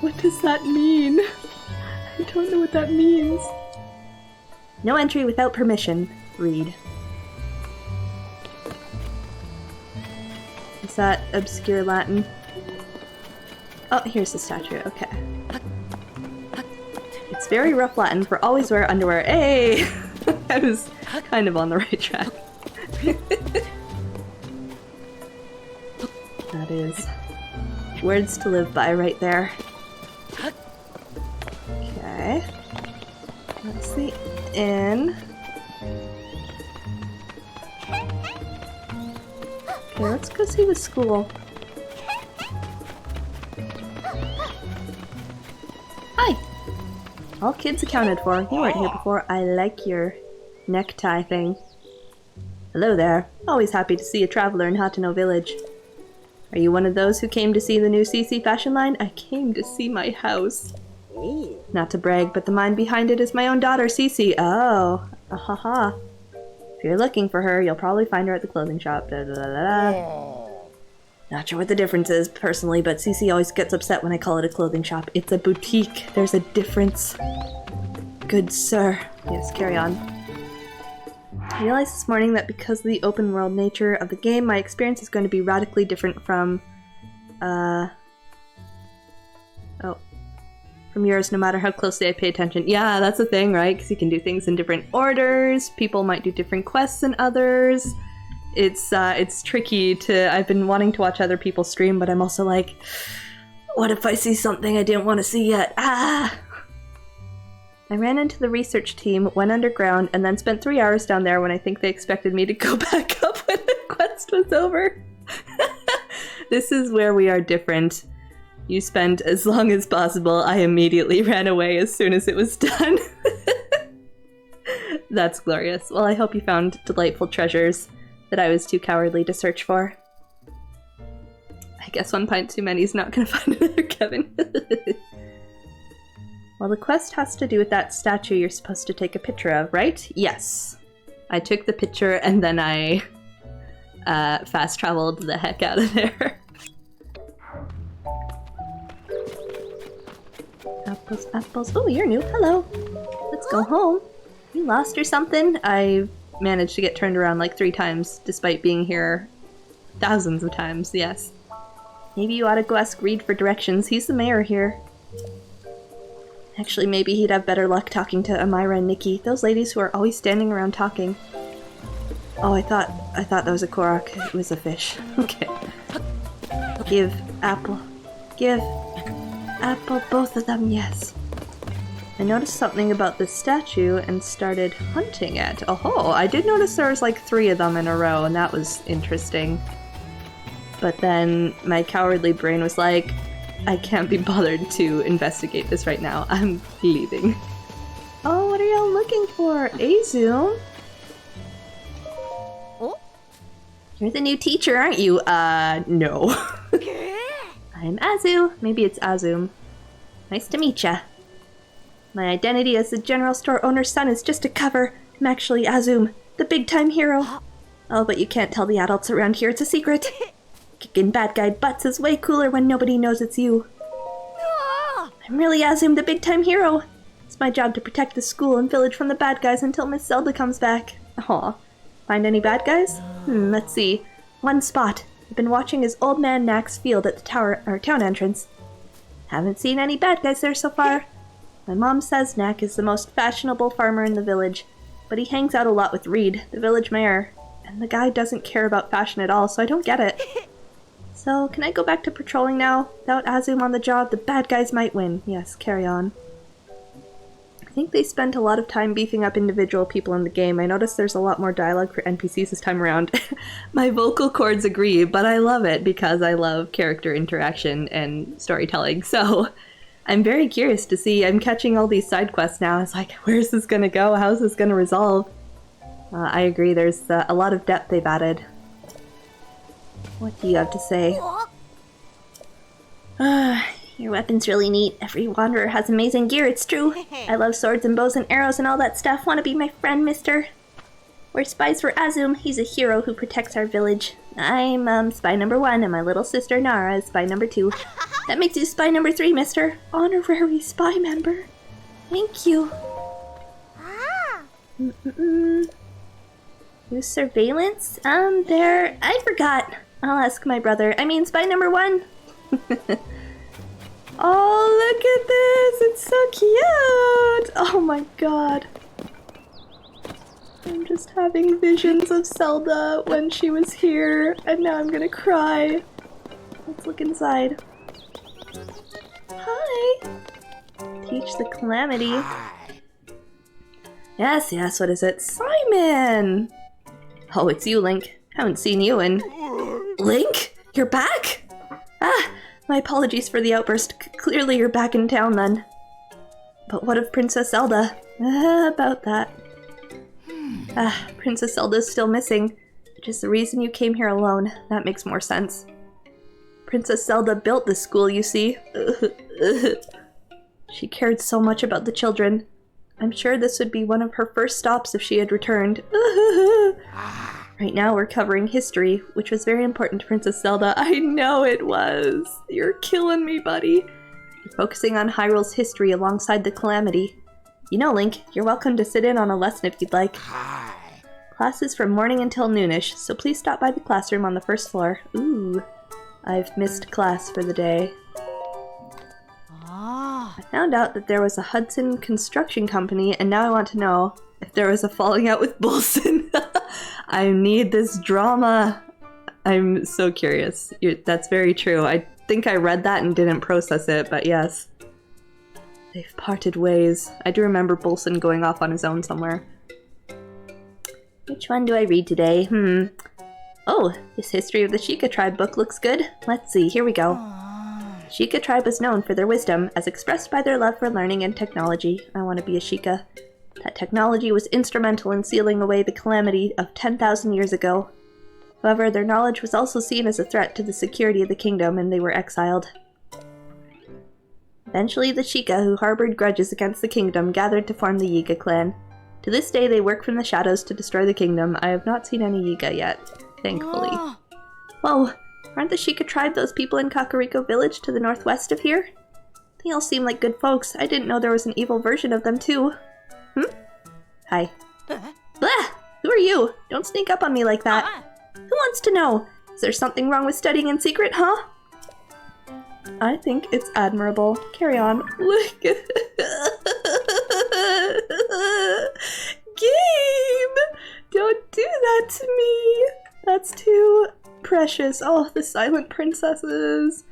What does that mean? I don't know what that means. No entry without permission. Read. Is that obscure Latin? Oh, here's the statue. Okay. It's very rough Latin for always wear underwear. Hey! I was kind of on the right track. That is words to live by right there. Okay. That's the inn. Okay, let's go see the school. Hi! All kids accounted for. You weren't here before. I like your necktie thing. Hello there. Always happy to see a traveler in Hateno Village. Are you one of those who came to see the new CC fashion line? I came to see my house. Ooh. Not to brag, but the mind behind it is my own daughter, Cece. Oh. Ahaha. If you're looking for her, you'll probably find her at the clothing shop. Da, da, da, da, da. Not sure what the difference is, personally, but Cece always gets upset when I call it a clothing shop. It's a boutique. There's a difference. Good sir. Yes, carry on. I realized this morning that because of the open world nature of the game, my experience is going to be radically different from yours, no matter how closely I pay attention. Yeah, that's the thing, right? Because you can do things in different orders, people might do different quests than others. It's tricky to... I've been wanting to watch other people stream, but I'm also like, what if I see something I didn't want to see yet? Ah! I ran into the research team, went underground, and then spent 3 hours down there when I think they expected me to go back up when the quest was over. This is where we are different. You spent as long as possible. I immediately ran away as soon as it was done. That's glorious. Well, I hope you found delightful treasures that I was too cowardly to search for. I guess 1 pint too many is not gonna find another Kevin. Well, the quest has to do with that statue you're supposed to take a picture of, right? Yes. I took the picture and then I fast traveled the heck out of there. Apples, apples. Oh, you're new. Hello. Let's go home. You lost or something? I managed to get turned around like 3 times, despite being here thousands of times, yes. Maybe you ought to go ask Reed for directions. He's the mayor here. Actually, maybe he'd have better luck talking to Amira and Nikki, those ladies who are always standing around talking. Oh, I thought that was a Korok. It was a fish. Okay. Give apple. Give apple, both of them, yes. I noticed something about this statue and started hunting it. Oh, I did notice there was like 3 of them in a row, and that was interesting. But then my cowardly brain was like, I can't be bothered to investigate this right now. I'm leaving. Oh, what are y'all looking for? Azum? You're the new teacher, aren't you? No. I'm Azu. Maybe it's Azum. Nice to meet ya. My identity as the general store owner's son is just a cover. I'm actually Azum, the big-time hero. Oh, but you can't tell the adults around here. It's a secret. Kicking bad guy butts is way cooler when nobody knows it's you. I'm really Azum, the big-time hero. It's my job to protect the school and village from the bad guys until Miss Zelda comes back. Aw. Find any bad guys? Let's see. One spot. I've been watching his old man Knack's field at the town entrance. Haven't seen any bad guys there so far. My mom says Knack is the most fashionable farmer in the village, but he hangs out a lot with Reed, the village mayor, and the guy doesn't care about fashion at all, so I don't get it. So, can I go back to patrolling now? Without Azum on the job, the bad guys might win. Yes, carry on. I think they spent a lot of time beefing up individual people in the game. I noticed there's a lot more dialogue for NPCs this time around. My vocal cords agree, but I love it because I love character interaction and storytelling, so I'm very curious to see. I'm catching all these side quests now. It's like, where's this gonna go? How's this gonna resolve? I agree, there's a lot of depth they've added. What do you have to say? Your weapon's really neat. Every wanderer has amazing gear, it's true. I love swords and bows and arrows and all that stuff. Wanna be my friend, mister? We're spies for Azum. He's a hero who protects our village. I'm, spy number 1, and my little sister Nara is spy number 2. That makes you spy number 3, mister. Honorary spy member. Thank you. New surveillance? I forgot. I'll ask my brother. I mean, spy number 1. Oh, look at this! It's so cute! Oh my god. I'm just having visions of Zelda when she was here, and now I'm gonna cry. Let's look inside. Hi! Teach the Calamity. Yes, what is it? Simon! Oh, it's you, Link. Haven't seen you in... Link? You're back? My apologies for the outburst. Clearly you're back in town then. But what of Princess Zelda? About that. Princess Zelda's still missing, which is the reason you came here alone. That makes more sense. Princess Zelda built this school, you see. She cared so much about the children. I'm sure this would be one of her first stops if she had returned. Right now we're covering history, which was very important to Princess Zelda. I know it was. You're killing me, buddy. We're focusing on Hyrule's history alongside the Calamity. You know, Link, you're welcome to sit in on a lesson if you'd like. Class is from morning until noonish, so please stop by the classroom on the first floor. Ooh, I've missed class for the day. I found out that there was a Hudson construction company, and now I want to know if there was a falling out with Bolson. I need this drama. I'm so curious. That's very true. I think I read that and didn't process it, but yes. They've parted ways. I do remember Bolson going off on his own somewhere. Which one do I read today? Oh, this History of the Sheikah Tribe book looks good. Let's see, here we go. The Sheikah Tribe was known for their wisdom, as expressed by their love for learning and technology. I want to be a Sheikah. That technology was instrumental in sealing away the calamity of 10,000 years ago. However, their knowledge was also seen as a threat to the security of the kingdom, and they were exiled. Eventually, the Sheikah, who harbored grudges against the kingdom, gathered to form the Yiga clan. To this day, they work from the shadows to destroy the kingdom. I have not seen any Yiga yet, thankfully. Whoa! Aren't the Sheikah tribe those people in Kakariko village to the northwest of here? They all seem like good folks. I didn't know there was an evil version of them, too. Hi. Blah! Who are you? Don't sneak up on me like that. Who wants to know? Is there something wrong with studying in secret, huh? I think it's admirable. Carry on. Look. Game! Don't do that to me! That's too precious. Oh, the silent princesses.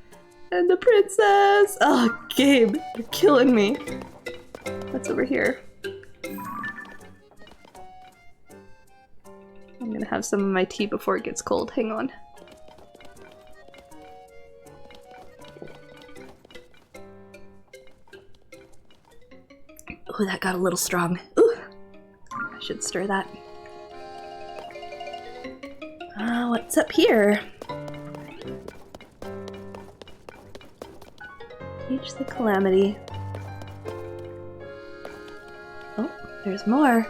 And the princess. Oh, Gabe, you're killing me. What's over here? I'm gonna have some of my tea before it gets cold. Hang on. Ooh, that got a little strong. Ooh! I should stir that. What's up here? Teach the Calamity. Oh, there's more.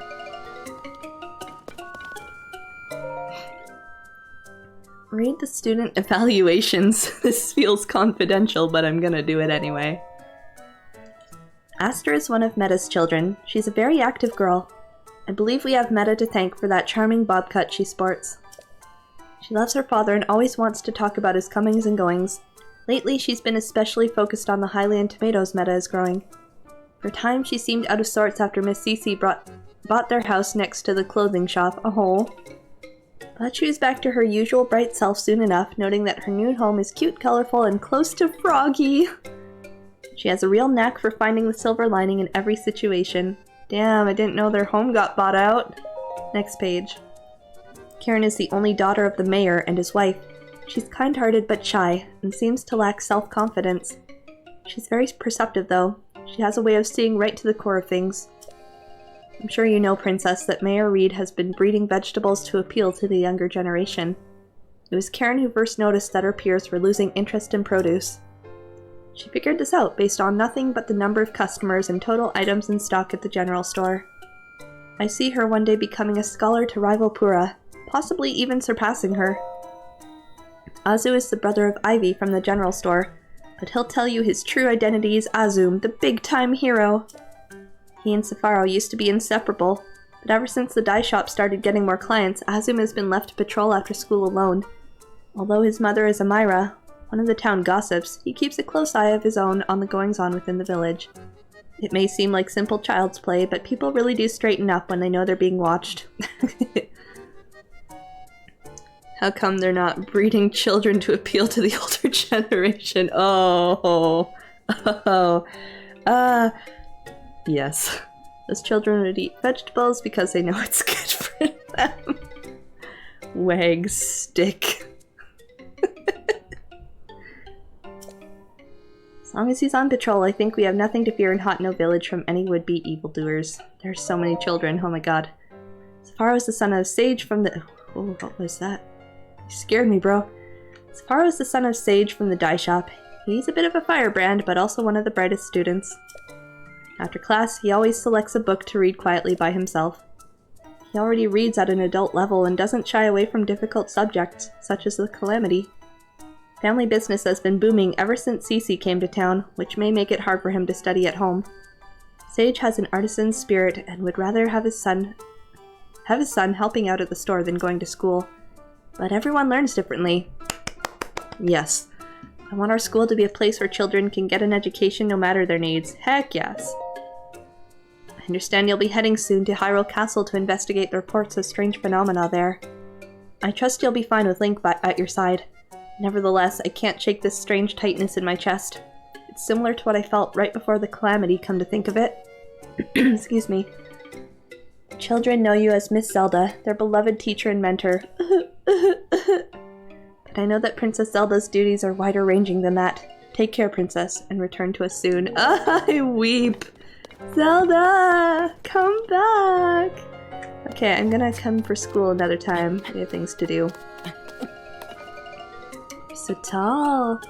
Read the student evaluations. This feels confidential, but I'm gonna do it anyway. Aster is one of Meta's children. She's a very active girl. I believe we have Meta to thank for that charming bob cut she sports. She loves her father and always wants to talk about his comings and goings. Lately, she's been especially focused on the Hylian tomatoes Meta is growing. For a time, she seemed out of sorts after Miss Cece bought their house next to the clothing shop, a hole. But she was back to her usual bright self soon enough, noting that her new home is cute, colorful, and close to froggy. She has a real knack for finding the silver lining in every situation. Damn, I didn't know their home got bought out. Next page. Karen is the only daughter of the mayor and his wife. She's kind-hearted but shy, and seems to lack self-confidence. She's very perceptive, though. She has a way of seeing right to the core of things. I'm sure you know, Princess, that Mayor Reed has been breeding vegetables to appeal to the younger generation. It was Karen who first noticed that her peers were losing interest in produce. She figured this out based on nothing but the number of customers and total items in stock at the general store. I see her one day becoming a scholar to rival Pura, possibly even surpassing her. Azu is the brother of Ivy from the general store, but he'll tell you his true identity is Azum, the big-time hero. He and Safaro used to be inseparable, but ever since the dye shop started getting more clients, Azum has been left to patrol after school alone. Although his mother is Amira, one of the town gossips, he keeps a close eye of his own on the goings-on within the village. It may seem like simple child's play, but people really do straighten up when they know they're being watched. How come they're not breeding children to appeal to the older generation? Yes. Those children would eat vegetables because they know it's good for them. Wag stick. As long as he's on patrol, I think we have nothing to fear in Hot No Village from any would-be evildoers. There's so many children, oh my god. Safaro is the son of Sage from the— oh, what was that? You scared me, bro. Safaro is the son of Sage from the dye shop. He's a bit of a firebrand, but also one of the brightest students. After class, he always selects a book to read quietly by himself. He already reads at an adult level and doesn't shy away from difficult subjects, such as the Calamity. Family business has been booming ever since Cece came to town, which may make it hard for him to study at home. Sage has an artisan's spirit and would rather have his son helping out at the store than going to school. But everyone learns differently. Yes. I want our school to be a place where children can get an education no matter their needs. Heck yes. I understand you'll be heading soon to Hyrule Castle to investigate the reports of strange phenomena there. I trust you'll be fine with Link at your side. Nevertheless, I can't shake this strange tightness in my chest. It's similar to what I felt right before the Calamity, come to think of it. Excuse me. Children know you as Miss Zelda, their beloved teacher and mentor. But I know that Princess Zelda's duties are wider-ranging than that. Take care, Princess, and return to us soon. I weep! Zelda! Come back! Okay, I'm gonna come for school another time. We have things to do. You're so tall!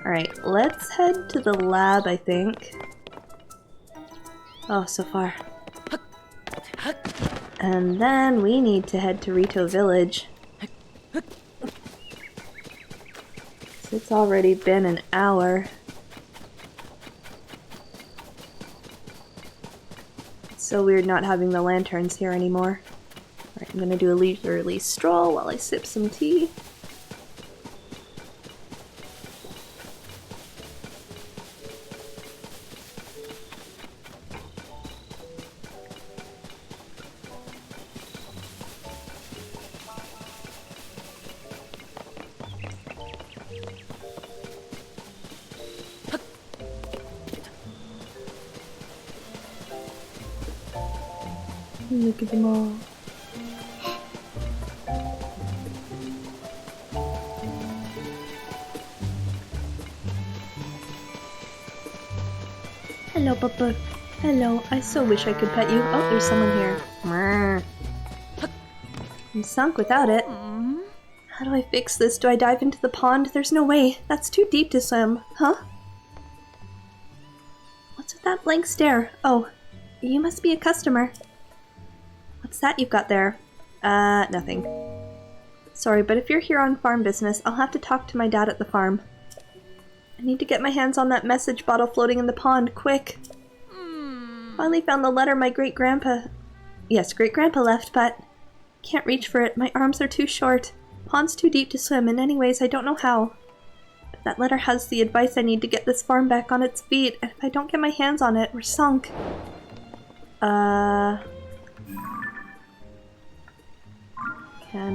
Alright, let's head to the lab, I think. Oh, so far. And then we need to head to Rito Village. So it's already been an hour. It's so weird not having the lanterns here anymore. Alright, I'm gonna do a leisurely stroll while I sip some tea. Look at them all. Hello, Papa. Hello. I so wish I could pet you. Oh, there's someone here. I'm sunk without it. do I fix this? Do I dive into the pond? There's no way. That's too deep to swim. Huh? What's with that blank stare? Oh, you must be a customer. What's that you've got there? Nothing. Sorry, but if you're here on farm business, I'll have to talk to my dad at the farm. I need to get my hands on that message bottle floating in the pond, quick. Finally found the letter my great-grandpa left, but can't reach for it. My arms are too short. Pond's too deep to swim, and anyways, I don't know how. But that letter has the advice I need to get this farm back on its feet, and if I don't get my hands on it, we're sunk. Can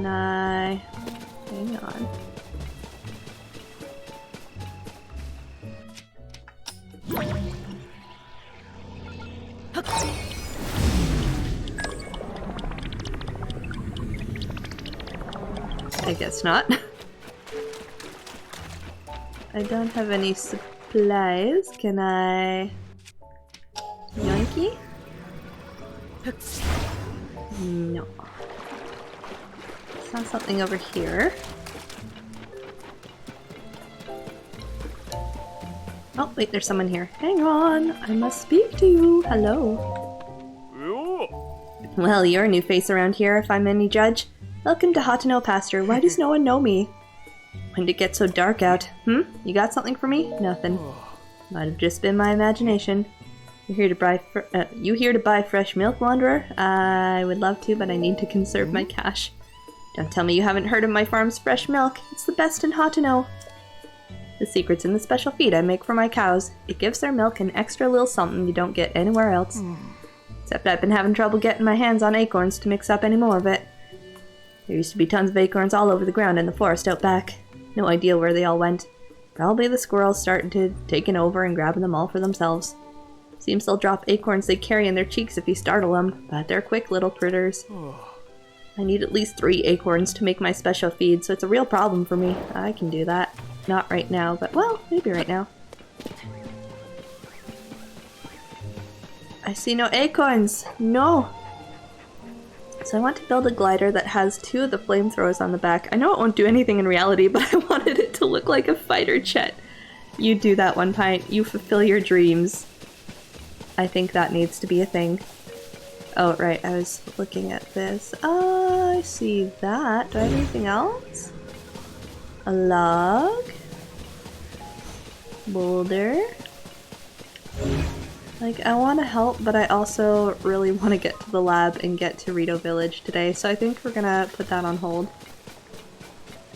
I... Hang on. I guess not. I don't have any supplies. Can I... Yoinky? No. Saw something over here. Oh, wait, there's someone here. Hang on, I must speak to you. Hello. Well, you're a new face around here, if I'm any judge. Welcome to Hateno Pasture. Why does no one know me? When did it get so dark out? You got something for me? Nothing. Might have just been my imagination. You here to buy fresh milk, Wanderer? I would love to, but I need to conserve my cash. Don't tell me you haven't heard of my farm's fresh milk. It's the best in Hateno. The secret's in the special feed I make for my cows. It gives their milk an extra little something you don't get anywhere else. Except I've been having trouble getting my hands on acorns to mix up any more of it. There used to be tons of acorns all over the ground in the forest out back. No idea where they all went. Probably the squirrels started to taking over and grabbing them all for themselves. Seems they'll drop acorns they carry in their cheeks if you startle them, but they're quick little critters. I need at least 3 acorns to make my special feed, so it's a real problem for me. I can do that. Not right now, but well, maybe right now. I see no acorns! No! So I want to build a glider that has 2 of the flamethrowers on the back. I know it won't do anything in reality, but I wanted it to look like a fighter jet. You do that, One Pint. You fulfill your dreams. I think that needs to be a thing. Oh, right, I was looking at this. I see that. Do I have anything else? A log? Boulder? Like, I want to help, but I also really want to get to the lab and get to Rito Village today, so I think we're gonna put that on hold.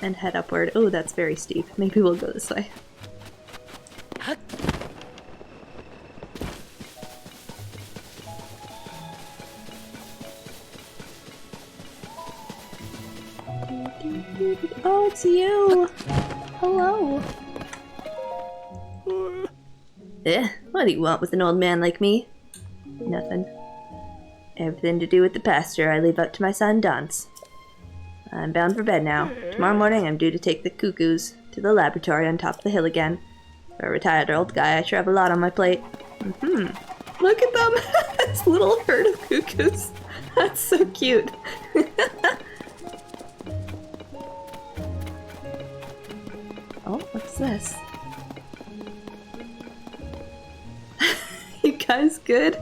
And head upward. Oh, that's very steep. Maybe we'll go this way. Oh, it's you! Hello! What do you want with an old man like me? Nothing. Everything to do with the pasture I leave up to my son Dance. I'm bound for bed now. Tomorrow morning I'm due to take the cuckoos to the laboratory on top of the hill again. For a retired old guy, I sure have a lot on my plate. Look at them! This little herd of cuckoos. That's so cute. Oh, what's this? You guys good?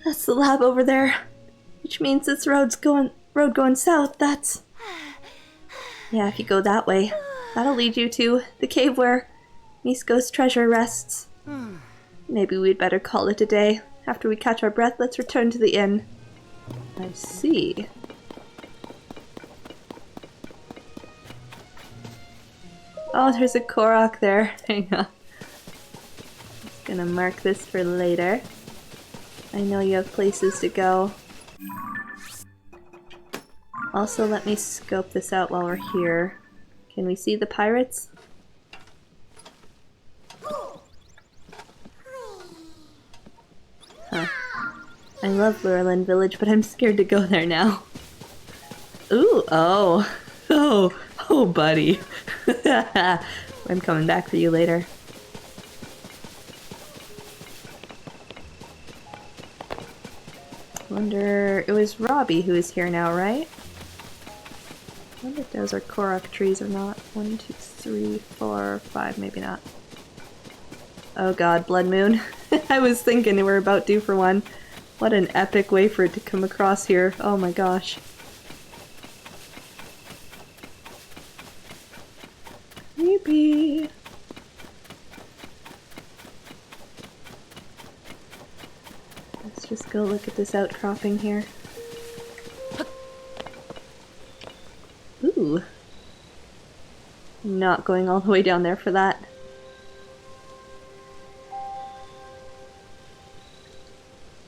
That's the lab over there. Which means this road going south, that's... Yeah, if you go that way, that'll lead you to the cave where Misko's treasure rests. Maybe we'd better call it a day. After we catch our breath, let's return to the inn. I see. Oh, there's a Korok there. Hang on. Just gonna mark this for later. I know you have places to go. Also, let me scope this out while we're here. Can we see the pirates? Huh. I love Lurelin Village, but I'm scared to go there now. Ooh, oh. Oh, buddy. I'm coming back for you later. Wonder... It was Robbie who is here now, right? wonder if those are Korok trees or not. 1, 2, 3, 4, 5, maybe not. Oh god, blood moon. I was thinking we were about due for one. What an epic way for it to come across here. Oh my gosh. Creepy. Let's just go look at this outcropping here. Ooh. Not going all the way down there for that.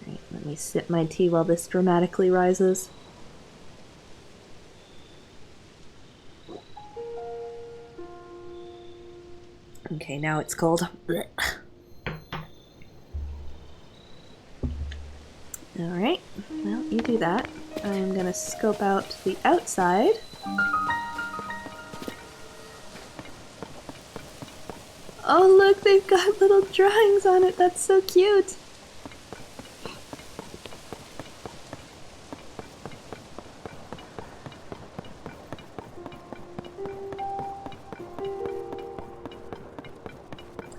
Right, let me sip my tea while this dramatically rises. Okay, now it's cold. Blech. Alright, well, you do that. I'm gonna scope out the outside. Oh look, they've got little drawings on it, that's so cute!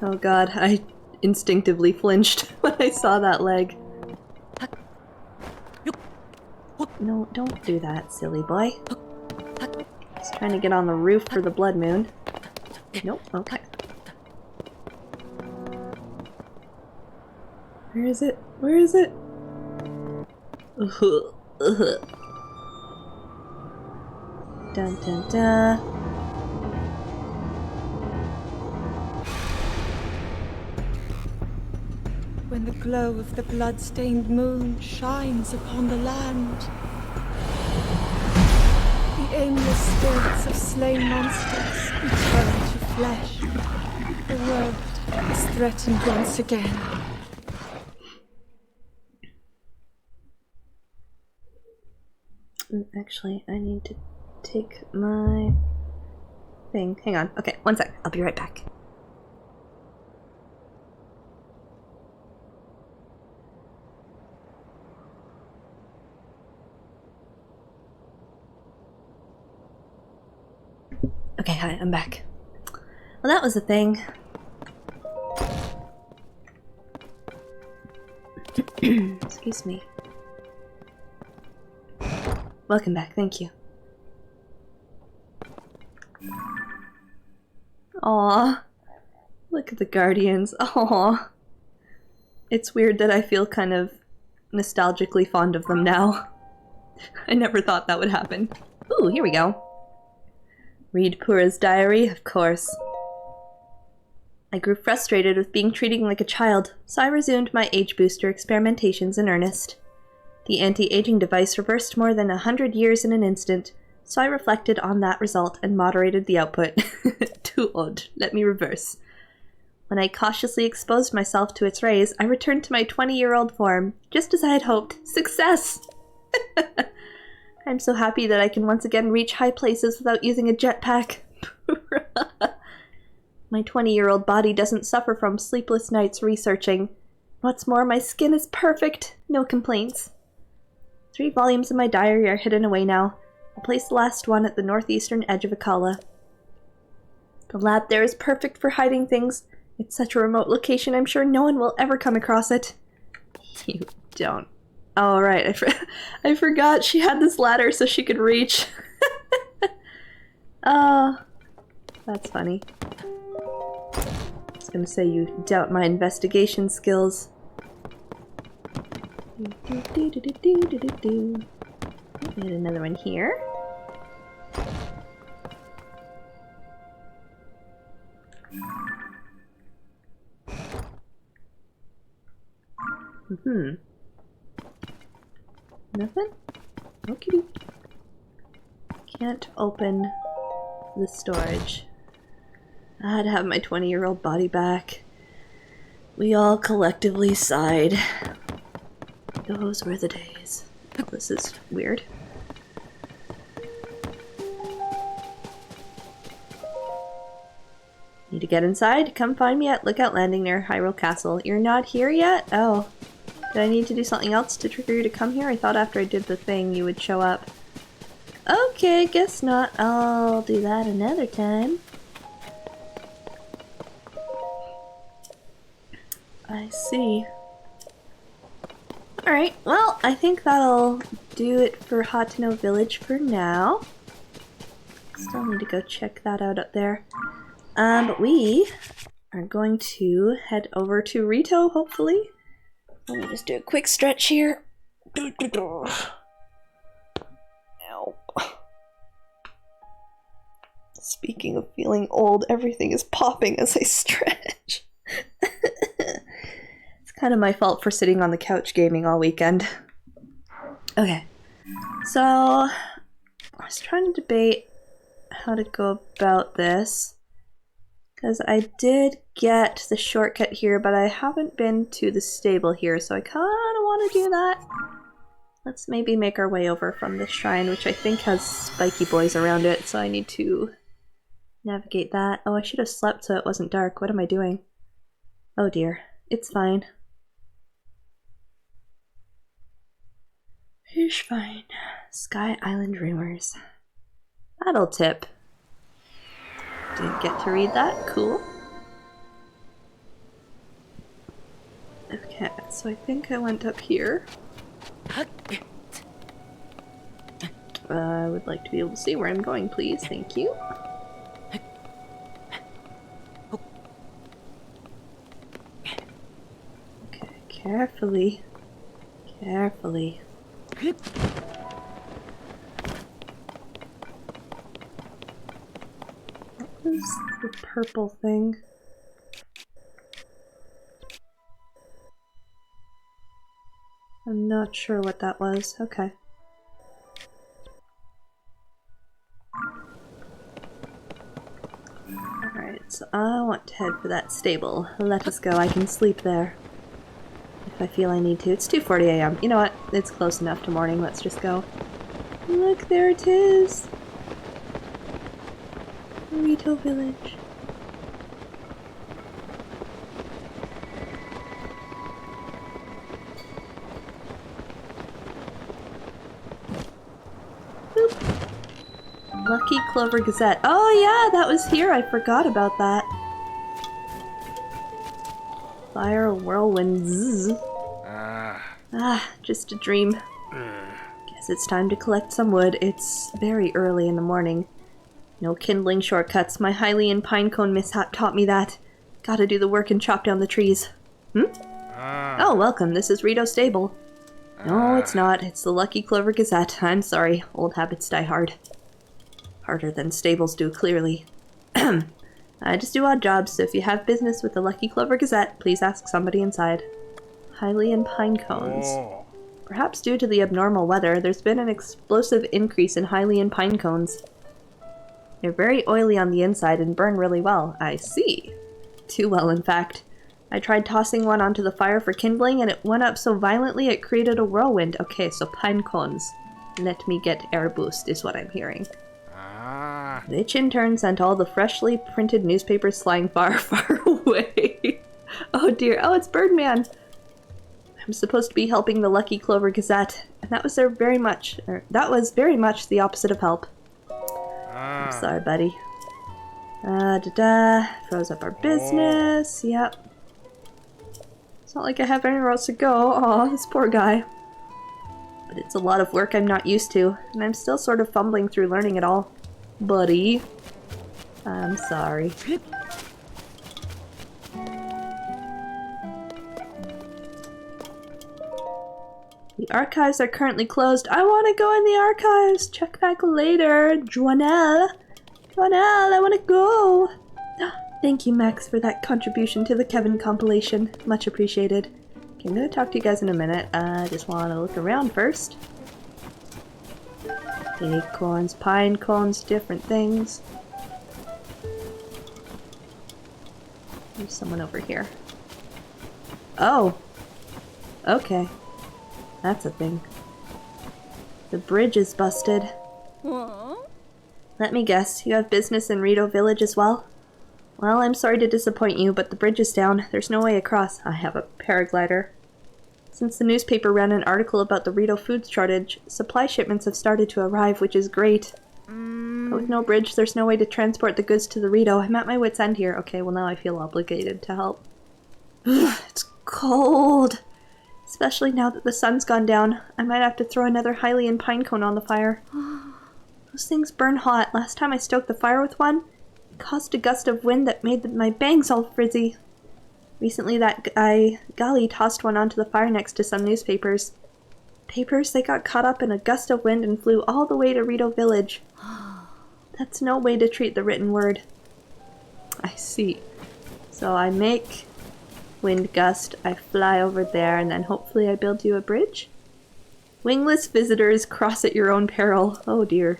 Oh god, I instinctively flinched when I saw that leg. No, don't do that, silly boy. Just trying to get on the roof for the blood moon. Nope, okay. Where is it? Where is it? Dun dun dun. When the glow of the blood-stained moon shines upon the land, the aimless spirits of slain monsters return to flesh. The world is threatened once again. Actually, I need to take my thing. Hang on. Okay, one sec. I'll be right back. Okay, hi, I'm back. Well, that was a thing. Excuse me. Welcome back, thank you. Aww. Look at the Guardians. Aww. It's weird that I feel kind of nostalgically fond of them now. I never thought that would happen. Ooh, here we go. Read Pura's diary, of course. I grew frustrated with being treated like a child, so I resumed my age booster experimentations in earnest. The anti-aging device reversed more than 100 years in an instant, so I reflected on that result and moderated the output. Too odd. Let me reverse. When I cautiously exposed myself to its rays, I returned to my 20-year-old form, just as I had hoped. Success! I'm so happy that I can once again reach high places without using a jetpack. My 20-year-old body doesn't suffer from sleepless nights researching. What's more, my skin is perfect. No complaints. 3 volumes of my diary are hidden away now. I placed the last one at the northeastern edge of Akala. The lab there is perfect for hiding things. It's such a remote location, I'm sure no one will ever come across it. You don't. Oh, right. I forgot she had this ladder so she could reach. Oh, that's funny. I was gonna say you doubt my investigation skills. And another one here. Nothing? Okay. Can't open the storage. I'd have my 20-year-old body back. We all collectively sighed. Those were the days. Oh, this is weird. Need to get inside? Come find me at Lookout Landing near Hyrule Castle. You're not here yet? Oh. Did I need to do something else to trigger you to come here? I thought after I did the thing you would show up. Okay, guess not. I'll do that another time. I see. Alright, well, I think that'll do it for Hot to Know Village for now. Still need to go check that out up there. But we are going to head over to Rito, hopefully. Let me just do a quick stretch here. Ow. Speaking of feeling old, everything is popping as I stretch. It's kind of my fault for sitting on the couch gaming all weekend. Okay, so I was trying to debate how to go about this, because I did get the shortcut here, but I haven't been to the stable here, so I kind of want to do that. Let's maybe make our way over from this shrine, which I think has spiky boys around it, so I need to navigate that. Oh, I should have slept so it wasn't dark. What am I doing? Oh dear. It's fine. It's fine. Sky Island Rumors. Battle tip. Didn't get to read that. Cool. Okay, so I think I went up here. I would like to be able to see where I'm going, please. Thank you. Okay, carefully. Carefully. What was the purple thing? I'm not sure what that was. Okay. Alright, so I want to head for that stable. Let us go. I can sleep there. If I feel I need to. It's 2:40 a.m. You know what? It's close enough to morning. Let's just go. Look, there it is! Rito Village. Boop. Lucky Clover Gazette. Oh yeah, that was here. I forgot about that. Fire whirlwind. Zzz. Just a dream. Guess it's time to collect some wood. It's very early in the morning. No kindling shortcuts. My Hylian pinecone mishap taught me that. Gotta do the work and chop down the trees. Oh, welcome. This is Rito Stable. No, it's not. It's the Lucky Clover Gazette. I'm sorry. Old habits die hard. Harder than stables do, clearly. I just do odd jobs, so if you have business with the Lucky Clover Gazette, please ask somebody inside. Hylian pine cones. Perhaps due to the abnormal weather, there's been an explosive increase in Hylian pine cones. They're very oily on the inside and burn really well. I see. Too well, in fact. I tried tossing one onto the fire for kindling, and it went up so violently it created a whirlwind. Okay, so pine cones. Let me get air boost, is what I'm hearing. Which in turn sent all the freshly printed newspapers flying far, far away. Oh dear. Oh, it's Birdman. I'm supposed to be helping the Lucky Clover Gazette, and that was very much the opposite of help. I'm sorry, buddy. Froze up our business. Yep. It's not like I have anywhere else to go. Aw, this poor guy. But it's a lot of work I'm not used to, and I'm still sort of fumbling through learning it all. Buddy. I'm sorry. The archives are currently closed. I want to go in the archives. Check back later. Joannelle. Joannelle, I want to go. Thank you, Max, for that contribution to the Kevin compilation. Much appreciated. Okay, I'm going to talk to you guys in a minute. I just want to look around first. Acorns, pine cones, different things. There's someone over here. Oh! Okay. That's a thing. The bridge is busted. Let me guess, you have business in Rito Village as well? Well, I'm sorry to disappoint you, but the bridge is down. There's no way across. I have a paraglider. Since the newspaper ran an article about the Rito food shortage, supply shipments have started to arrive, which is great. But with no bridge, there's no way to transport the goods to the Rito. I'm at my wit's end here. Okay, well now I feel obligated to help. It's cold! Especially now that the sun's gone down. I might have to throw another Hylian pine cone on the fire. Those things burn hot. Last time I stoked the fire with one, it caused a gust of wind that made my bangs all frizzy. Recently that guy, Gali, tossed one onto the fire next to some newspapers. Papers, they got caught up in a gust of wind and flew all the way to Rito Village. That's no way to treat the written word. I see. So I make wind gust, I fly over there, and then hopefully I build you a bridge? Wingless visitors cross at your own peril. Oh dear.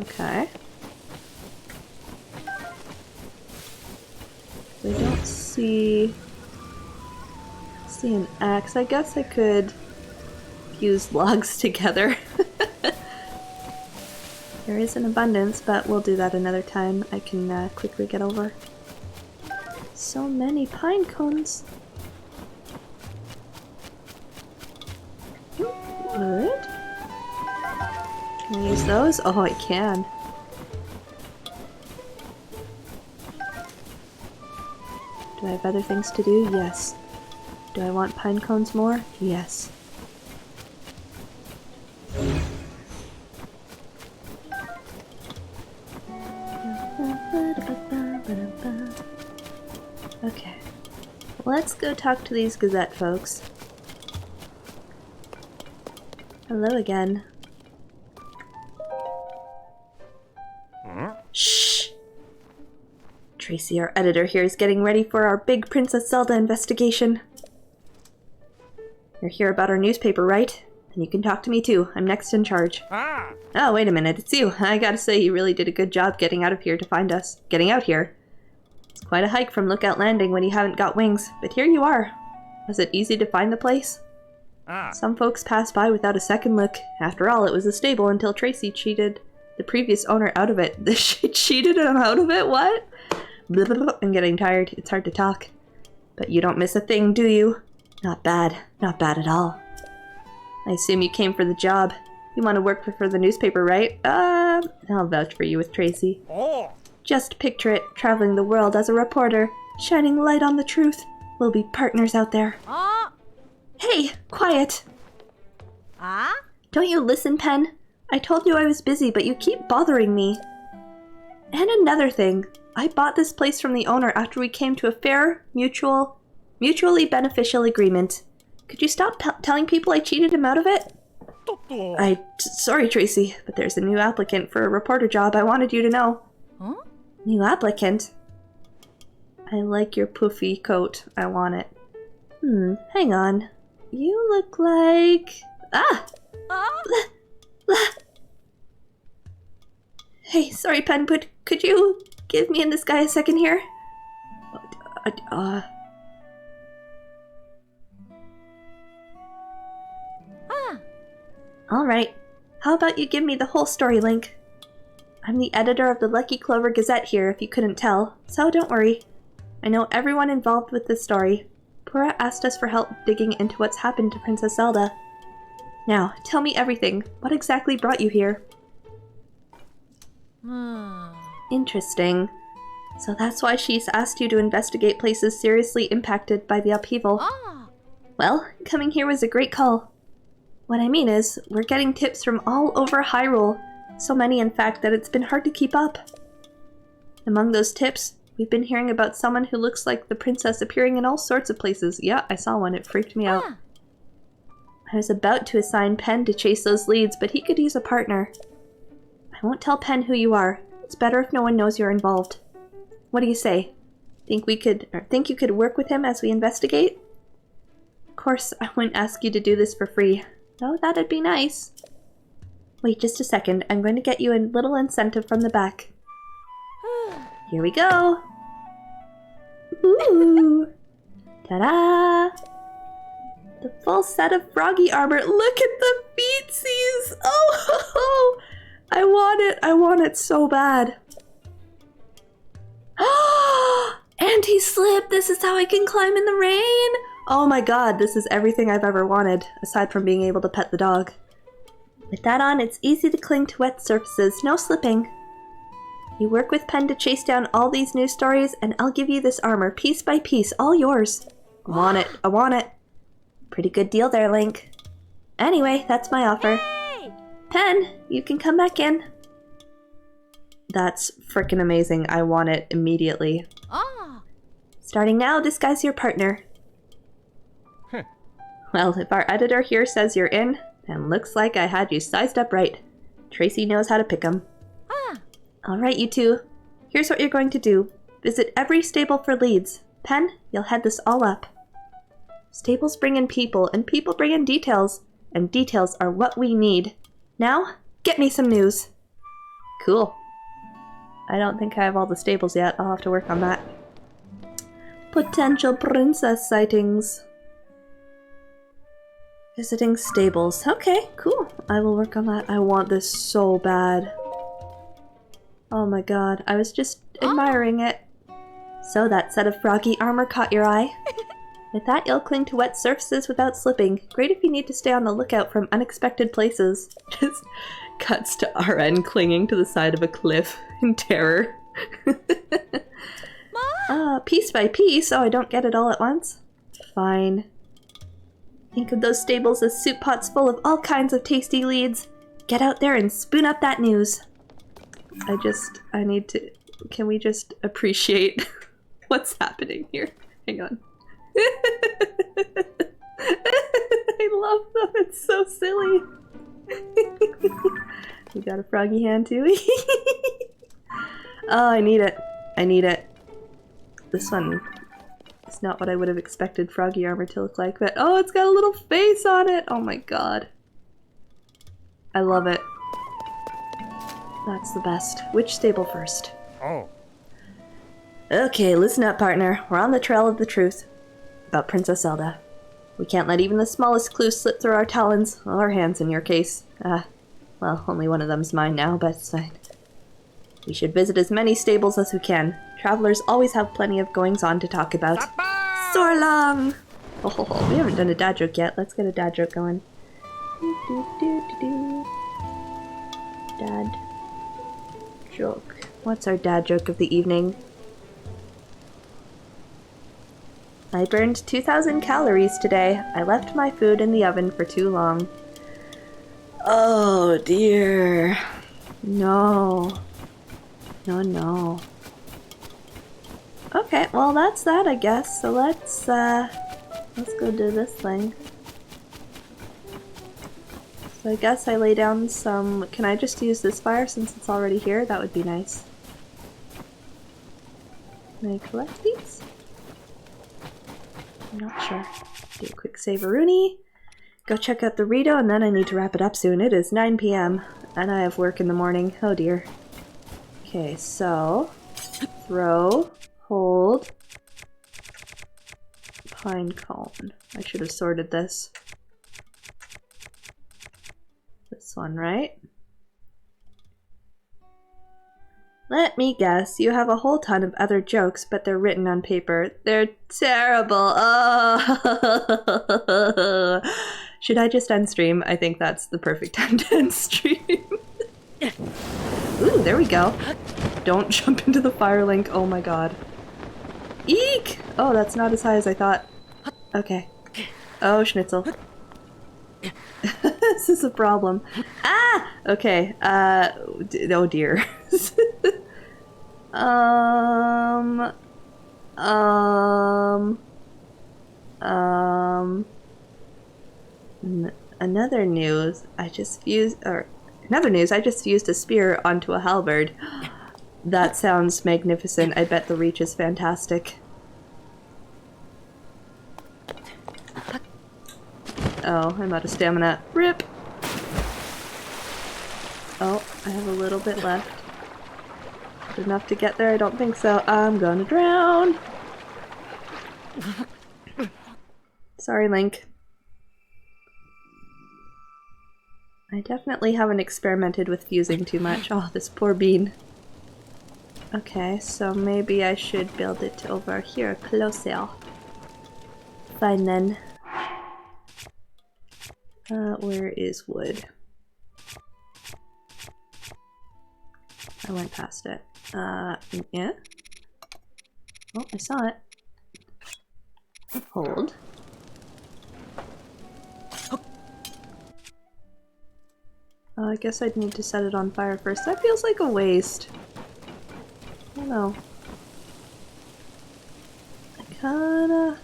Okay. I don't see an axe. I guess I could fuse logs together. There is an abundance, but we'll do that another time. I can quickly get over. So many pine cones. What? Can I use those? Oh, I can. Do I have other things to do? Yes. Do I want pine cones more? Yes. Okay. Let's go talk to these Gazette folks. Hello again. Shh! Tracy, our editor here, is getting ready for our big Princess Zelda investigation. You're here about our newspaper, right? Then you can talk to me too. I'm next in charge. Oh, wait a minute. It's you. I gotta say, you really did a good job getting out of here to find us. Getting out here. It's quite a hike from Lookout Landing when you haven't got wings, but here you are. Was it easy to find the place? Some folks passed by without a second look. After all, it was a stable until Tracy cheated the previous owner out of it. She cheated him out of it? What? Blah, blah, blah. I'm getting tired. It's hard to talk. But you don't miss a thing, do you? Not bad. Not bad at all. I assume you came for the job. You want to work for the newspaper, right? I'll vouch for you with Tracy. Just picture it, traveling the world as a reporter, shining light on the truth. We'll be partners out there. Hey, quiet! Don't you listen, Pen? I told you I was busy, but you keep bothering me. And another thing, I bought this place from the owner after we came to a fair, mutually beneficial agreement. Could you stop telling people I cheated him out of it? Sorry, Tracy, but there's a new applicant for a reporter job. I wanted you to know. New applicant? I like your poofy coat. I want it. Hang on. You look like... Hey, sorry, Pen, but could you give me and this guy a second here? Alright. How about you give me the whole story, Link? I'm the editor of the Lucky Clover Gazette here, if you couldn't tell, so don't worry. I know everyone involved with this story. Pura asked us for help digging into what's happened to Princess Zelda. Now, tell me everything. What exactly brought you here? Interesting. So that's why she's asked you to investigate places seriously impacted by the upheaval. Well, coming here was a great call. What I mean is, we're getting tips from all over Hyrule. So many, in fact, that it's been hard to keep up. Among those tips, we've been hearing about someone who looks like the princess appearing in all sorts of places. Yeah, I saw one. It freaked me out. I was about to assign Pen to chase those leads, but he could use a partner. I won't tell Pen who you are. It's better if no one knows you're involved. What do you say? Think you could work with him as we investigate? Of course, I wouldn't ask you to do this for free. Though that'd be nice. Wait just a second. I'm going to get you a little incentive from the back. Here we go! Ooh! Ta-da! The full set of froggy armor. Look at the feetsies! Oh! I want it! I want it so bad. Anti-slip! This is how I can climb in the rain! Oh my god, this is everything I've ever wanted, aside from being able to pet the dog. With that on, it's easy to cling to wet surfaces, no slipping. You work with Pen to chase down all these news stories, and I'll give you this armor, piece by piece, all yours. I want it, I want it. Pretty good deal there, Link. Anyway, that's my offer. Hey! Pen, you can come back in. That's frickin' amazing. I want it immediately. Ah! Starting now, disguise your partner. Well, if our editor here says you're in, then looks like I had you sized up right. Tracy knows how to pick 'em. Ah! Alright, you two. Here's what you're going to do. Visit every stable for leads. Pen, you'll head this all up. Stables bring in people, and people bring in details. And details are what we need. Now, get me some news. Cool. I don't think I have all the stables yet. I'll have to work on that. Potential princess sightings. Visiting stables. Okay, cool. I will work on that. I want this so bad. Oh my god. I was just admiring it. So that set of froggy armor caught your eye? With that, you'll cling to wet surfaces without slipping. Great if you need to stay on the lookout from unexpected places. Just cuts to RN clinging to the side of a cliff in terror. Piece by piece? Oh, I don't get it all at once? Fine. Think of those stables as soup pots full of all kinds of tasty leads. Get out there and spoon up that news. I need to... Can we just appreciate what's happening here? Hang on. I love them. It's so silly. You got a froggy hand too? Oh, I need it. I need it. This one is not what I would have expected froggy armor to look like, but oh, it's got a little face on it! Oh my god. I love it. That's the best. Which stable first? Oh. Okay, listen up, partner. We're on the trail of the truth. About Princess Zelda. We can't let even the smallest clue slip through our talons, or hands in your case. Well, only one of them's mine now, but it's fine. We should visit as many stables as we can. Travelers always have plenty of goings-on to talk about. So long! Oh, we haven't done a dad joke yet. Let's get a dad joke going. Dad joke. What's our dad joke of the evening? I burned 2,000 calories today. I left my food in the oven for too long. Oh dear. No. No, no. Okay, well that's that, I guess. So let's go do this thing. So I guess I lay down some... Can I just use this fire since it's already here? That would be nice. Can I collect these? I'm not sure. Do a quick save-a-rooney. Go check out the Rito, and then I need to wrap it up soon. It is 9 p.m. and I have work in the morning. Oh dear. Okay, so... Throw, hold, pine cone. I should have sorted this. This one, right? Let me guess, you have a whole ton of other jokes, but they're written on paper. They're terrible. Oh. Should I just end stream? I think that's the perfect time to end stream. Ooh, there we go. Don't jump into the fire, Link. Oh my god. Eek! Oh, that's not as high as I thought. Okay. Oh, Schnitzel. This is a problem. Ah! Okay, oh dear. Another news, I just fused a spear onto a halberd. That sounds magnificent. I bet the reach is fantastic. Oh, I'm out of stamina. RIP! Oh, I have a little bit left. Good enough to get there? I don't think so. I'm gonna drown! Sorry, Link. I definitely haven't experimented with fusing too much. Oh, this poor bean. Okay, so maybe I should build it over here, closer. fine then. Where is wood? I went past it. Yeah? Oh, I saw it. Hold. I guess I'd need to set it on fire first. That feels like a waste. I don't know. I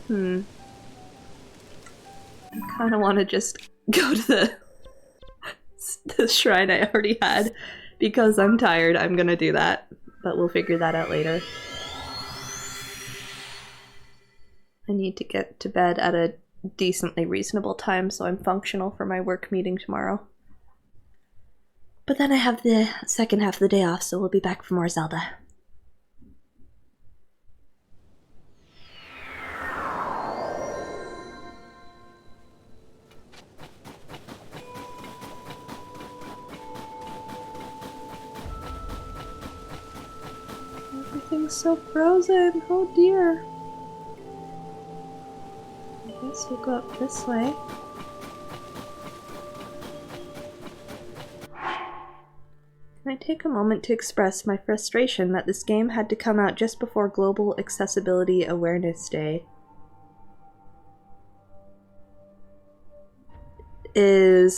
kinda wanna just go to the shrine I already had. Because I'm tired, I'm gonna do that. But we'll figure that out later. I need to get to bed at a decently reasonable time so I'm functional for my work meeting tomorrow. But then I have the second half of the day off, so we'll be back for more Zelda. Everything's so frozen. Oh dear. I guess we'll go up this way. Can I take a moment to express my frustration that this game had to come out just before Global Accessibility Awareness Day? I'm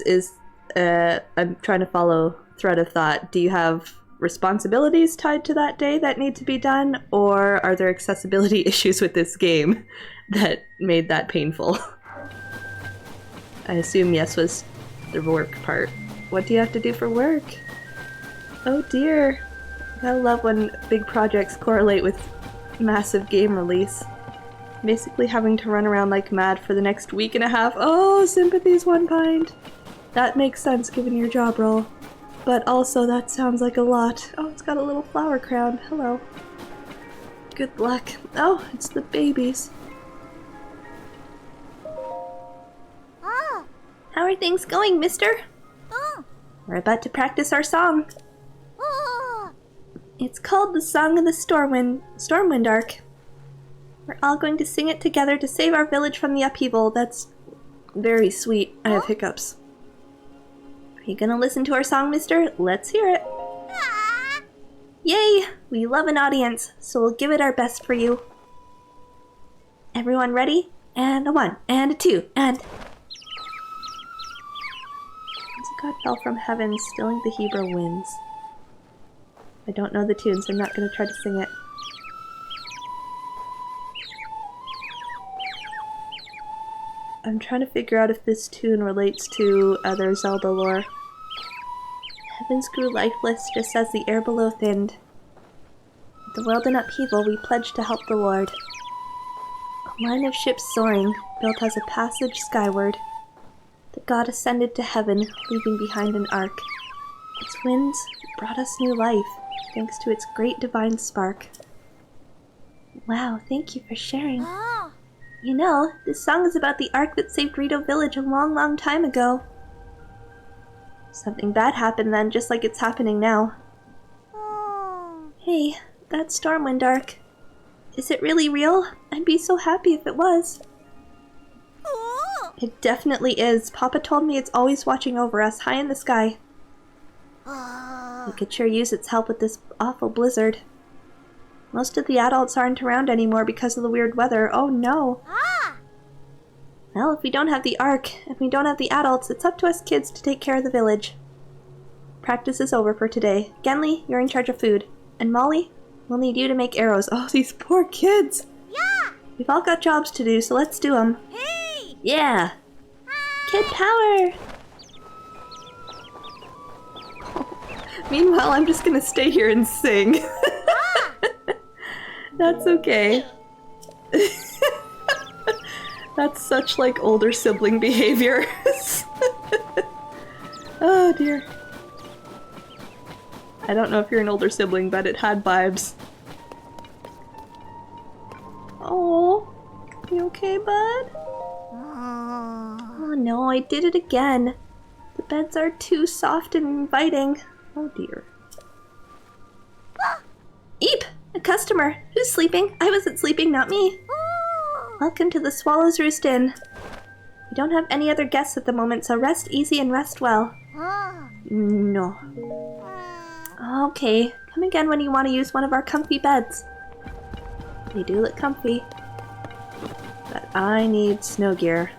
trying to follow thread of thought. Do you have responsibilities tied to that day that need to be done, or are there accessibility issues with this game that made that painful? I assume yes was the work part. What do you have to do for work? Oh dear. I love when big projects correlate with massive game release. Basically having to run around like mad for the next week and a half. Oh, sympathy's one kind. That makes sense given your job role. But also that sounds like a lot. Oh, it's got a little flower crown. Hello. Good luck. Oh, it's the babies. Oh. How are things going, mister? Oh. We're about to practice our song. Oh. It's called the Song of the Stormwind Arc. We're all going to sing it together to save our village from the upheaval. That's very sweet. I have hiccups. Are you gonna listen to our song, mister? Let's hear it. Ah. Yay! We love an audience, so we'll give it our best for you. Everyone ready? And a 1, and a 2, and... As a god fell from heaven, stilling the Hebrew winds. I don't know the tune, so I'm not gonna try to sing it. I'm trying to figure out if this tune relates to other Zelda lore. Heavens grew lifeless just as the air below thinned. With the world in upheaval, we pledged to help the Lord. A line of ships soaring, built as a passage skyward. The god ascended to heaven, leaving behind an arc. Its winds brought us new life, thanks to its great divine spark. Wow, thank you for sharing. Oh. You know, this song is about the ark that saved Rito Village a long, long time ago. Something bad happened then, just like it's happening now. Oh. Hey, that Stormwind Arc. Is it really real? I'd be so happy if it was. Oh. It definitely is. Papa told me it's always watching over us, high in the sky. Oh. We could sure use its help with this awful blizzard. Most of the adults aren't around anymore because of the weird weather. Oh no! Ah. Well, if we don't have the Ark, and we don't have the adults, it's up to us kids to take care of the village. Practice is over for today. Genly, you're in charge of food. And Molly, we'll need you to make arrows. Oh, these poor kids! Yeah. We've all got jobs to do, so let's do them. Hey. Yeah! Kid power! Meanwhile, I'm just gonna stay here and sing. That's okay. That's such like older sibling behavior. Oh dear. I don't know if you're an older sibling, but it had vibes. Oh, you okay, bud? Oh no, I did it again. The beds are too soft and inviting. Oh dear. Eep! A customer! Who's sleeping? I wasn't sleeping, not me. Oh. Welcome to the Swallow's Roost Inn. We don't have any other guests at the moment, so rest easy and rest well. No. Okay, come again when you want to use one of our comfy beds. They do look comfy. But I need snow gear.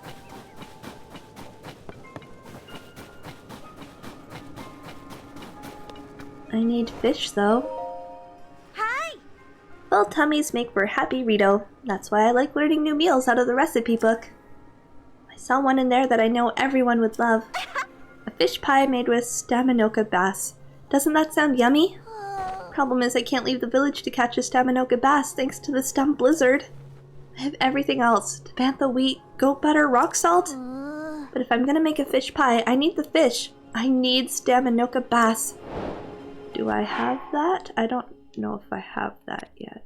I need fish, though. Hi! Full tummies make for happy Rito. That's why I like learning new meals out of the recipe book. I saw one in there that I know everyone would love. A fish pie made with Staminoka bass. Doesn't that sound yummy? Problem is I can't leave the village to catch a Staminoka bass thanks to the stump blizzard. I have everything else. Tabantha wheat, goat butter, rock salt. But if I'm gonna make a fish pie, I need the fish. I need Staminoka bass. Do I have that? I don't know if I have that yet.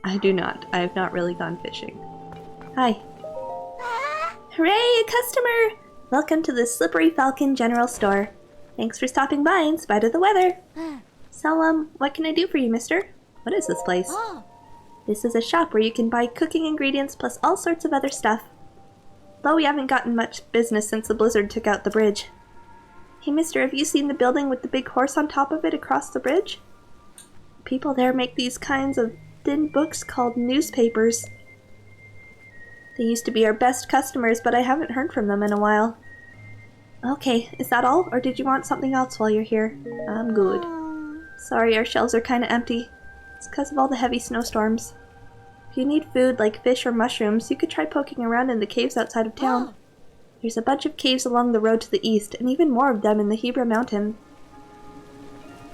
I do not. I have not really gone fishing. Hi. Hooray, a customer! Welcome to the Slippery Falcon General Store. Thanks for stopping by in spite of the weather. So, what can I do for you, mister? What is this place? This is a shop where you can buy cooking ingredients plus all sorts of other stuff. Though we haven't gotten much business since the blizzard took out the bridge. Hey, mister, have you seen the building with the big horse on top of it across the bridge? People there make these kinds of thin books called newspapers. They used to be our best customers, but I haven't heard from them in a while. Okay, is that all? Or did you want something else while you're here? I'm good. Sorry, our shelves are kinda empty. It's because of all the heavy snowstorms. If you need food like fish or mushrooms, you could try poking around in the caves outside of town. There's a bunch of caves along the road to the east, and even more of them in the Hebra Mountain.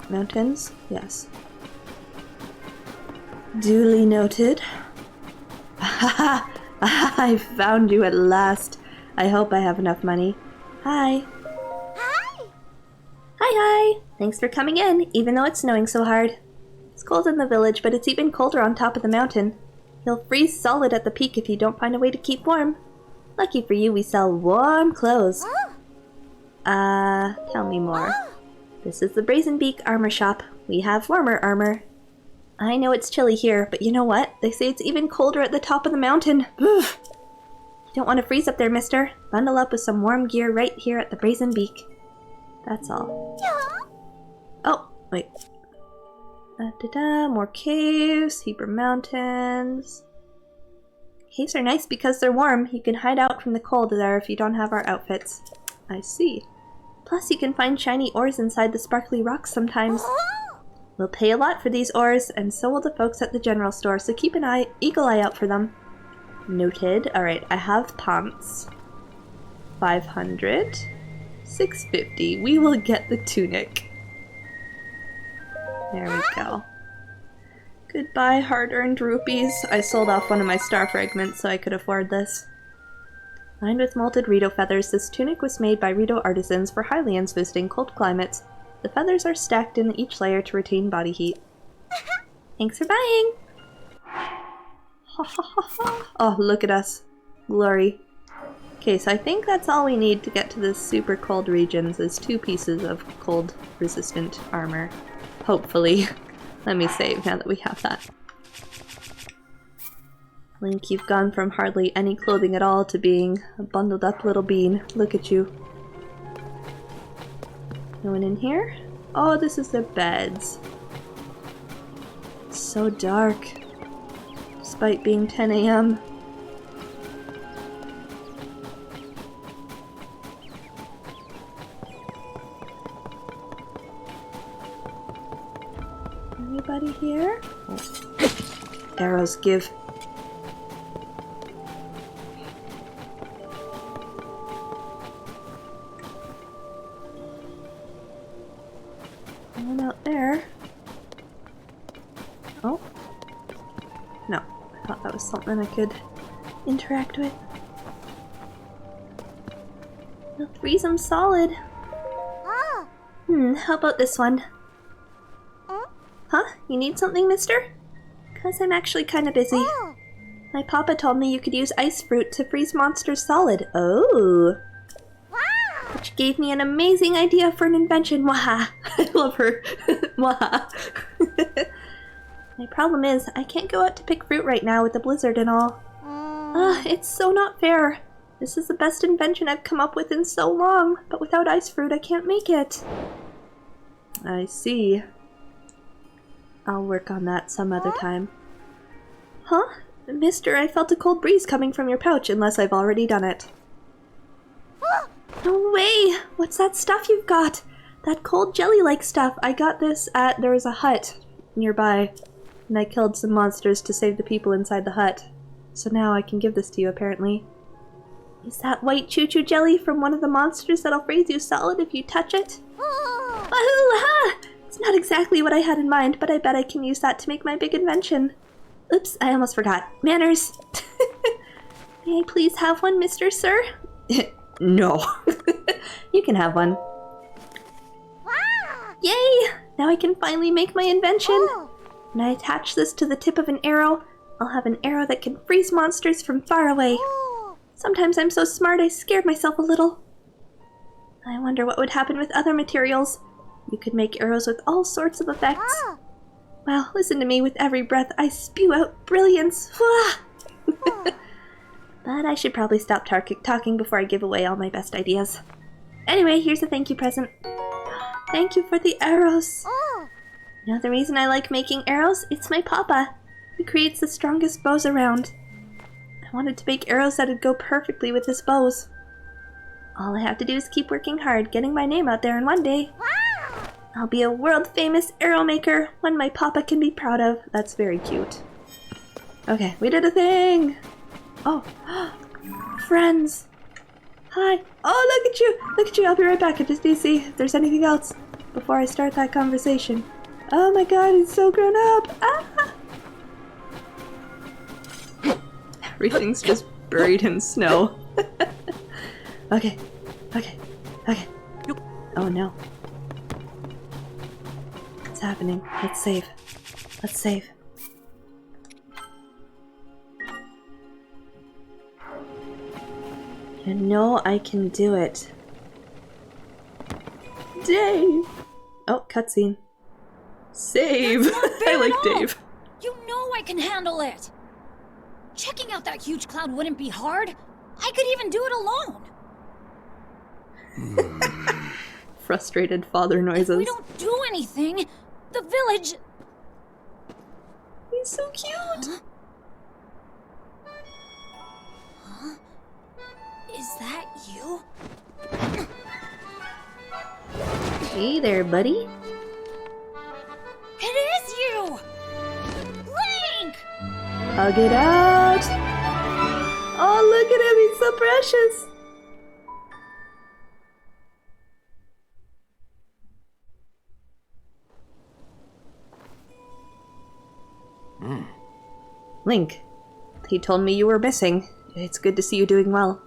Mountains? Yes. Duly noted. Haha! I found you at last. I hope I have enough money. Hi. Hi! Hi. Thanks for coming in, even though it's snowing so hard. It's cold in the village, but it's even colder on top of the mountain. You'll freeze solid at the peak if you don't find a way to keep warm. Lucky for you, we sell warm clothes. Tell me more. This is the Brazen Beak Armor Shop. We have warmer armor. I know it's chilly here, but you know what? They say it's even colder at the top of the mountain. You don't want to freeze up there, mister. Bundle up with some warm gear right here at the Brazen Beak. That's all. Oh, wait. More caves, Hebra Mountains. Caves are nice because they're warm. You can hide out from the cold there if you don't have our outfits. I see. Plus, you can find shiny ores inside the sparkly rocks sometimes. We'll pay a lot for these ores, and so will the folks at the general store, so keep an eagle eye out for them. Noted. Alright, I have pants. 500. 650. We will get the tunic. There we go. Goodbye, hard-earned rupees. I sold off one of my star fragments so I could afford this. Lined with molted Rito feathers, this tunic was made by Rito artisans for Hylians visiting cold climates. The feathers are stacked in each layer to retain body heat. Thanks for buying! Oh, look at us. Glory. Okay, so I think that's all we need to get to the super cold regions is 2 pieces of cold resistant armor. Hopefully. Let me save now that we have that. Link, you've gone from hardly any clothing at all to being a bundled up little bean. Look at you. No one in here? Oh, this is their beds. It's so dark. Despite being 10 a.m. Anybody here? Oh. Arrows give. One out there. Oh. No. I thought that was something I could interact with. They'll freeze them solid. How about this one? Huh? You need something, mister? 'Cause I'm actually kinda busy. My papa told me you could use ice fruit to freeze monsters solid. Oh! which gave me an amazing idea for an invention. Waha! I love her. Waha! My problem is, I can't go out to pick fruit right now with the blizzard and all. It's so not fair. This is the best invention I've come up with in so long, but without ice fruit I can't make it. I see. I'll work on that some other time. Huh? Mister, I felt a cold breeze coming from your pouch, unless I've already done it. No way! What's that stuff you've got? That cold jelly-like stuff. I got this at... there was a hut nearby, and I killed some monsters to save the people inside the hut. So now I can give this to you, apparently. Is that white choo-choo jelly from one of the monsters that'll freeze you solid if you touch it? Wahoo! Ha! It's not exactly what I had in mind, but I bet I can use that to make my big invention. Oops, I almost forgot. Manners! May I please have one, Mr. Sir? No. You can have one. Yay! Now I can finally make my invention. When I attach this to the tip of an arrow, I'll have an arrow that can freeze monsters from far away. Sometimes I'm so smart I scared myself a little. I wonder what would happen with other materials. You could make arrows with all sorts of effects. Wow, listen to me, with every breath I spew out brilliance. But I should probably stop talking before I give away all my best ideas. Anyway, here's a thank you present. Thank you for the arrows. You know the reason I like making arrows? It's my papa. He creates the strongest bows around. I wanted to make arrows that'd go perfectly with his bows. All I have to do is keep working hard, getting my name out there, and one day I'll be a world-famous arrow maker, one my papa can be proud of. That's very cute. Okay, we did a thing! Oh, friends! Hi! Oh, look at you! Look at you! I'll be right back. I just need to see if there's anything else before I start that conversation. Oh my god, he's so grown up! Ah! Everything's just buried in snow. Okay. Oh no. What's happening? Let's save. You know I can do it. Dave! Oh, cutscene. Save! I like Dave. You know I can handle it! Checking out that huge cloud wouldn't be hard. I could even do it alone. Frustrated father noises. If we don't do anything, the village... He's so cute! Huh? Is that you? Hey there, buddy. It is you! Link! Hug it out! Oh, look at him, he's so precious! Link, he told me you were missing. It's good to see you doing well.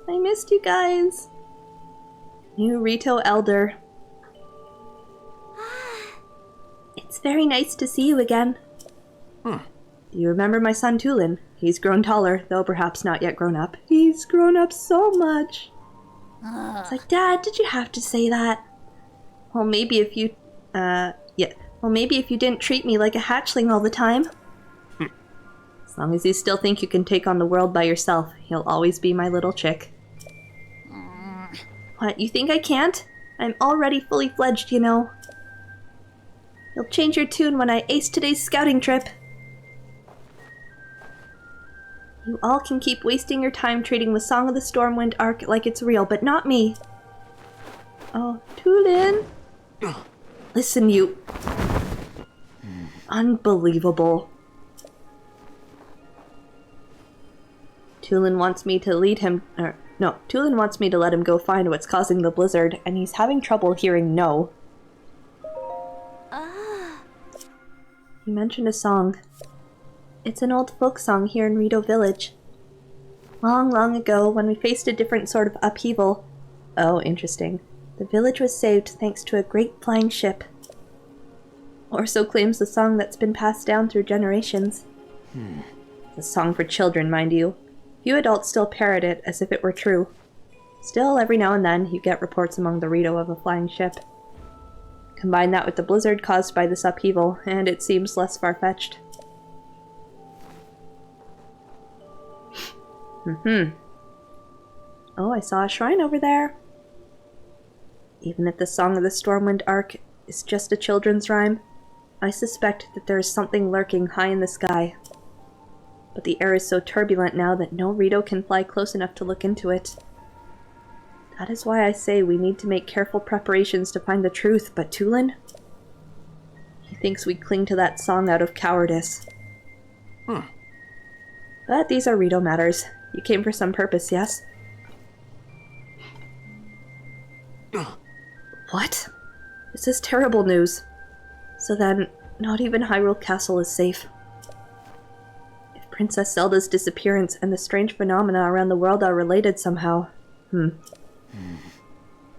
I missed you guys. New Rito Elder. It's very nice to see you again. Do you remember my son Tulin? He's grown taller, though perhaps not yet grown up. He's grown up so much. It's like, Dad, did you have to say that? Well, maybe if you, maybe if you didn't treat me like a hatchling all the time. As long as you still think you can take on the world by yourself, you'll always be my little chick. What, you think I can't? I'm already fully fledged, you know. You'll change your tune when I ace today's scouting trip. You all can keep wasting your time treating the Song of the Stormwind arc like it's real, but not me. Oh, Tulin! Listen, you... Unbelievable. Tulin wants me to lead him... Tulin wants me to let him go find what's causing the blizzard, and he's having trouble hearing no. He mentioned a song. It's an old folk song here in Rito Village. Long, long ago, when we faced a different sort of upheaval... Oh, interesting. The village was saved thanks to a great flying ship. Or so claims the song that's been passed down through generations. It's a song for children, mind you. Few adults still parrot it as if it were true. Still, every now and then, you get reports among the Rito of a flying ship. Combine that with the blizzard caused by this upheaval, and it seems less far-fetched. Oh, I saw a shrine over there. Even if the Song of the Stormwind arc is just a children's rhyme, I suspect that there is something lurking high in the sky. But the air is so turbulent now that no Rito can fly close enough to look into it. That is why I say we need to make careful preparations to find the truth, but Tulin? He thinks we cling to that song out of cowardice. But these are Rito matters. You came for some purpose, yes? What? This is terrible news. So then, not even Hyrule Castle is safe. If Princess Zelda's disappearance and the strange phenomena around the world are related somehow,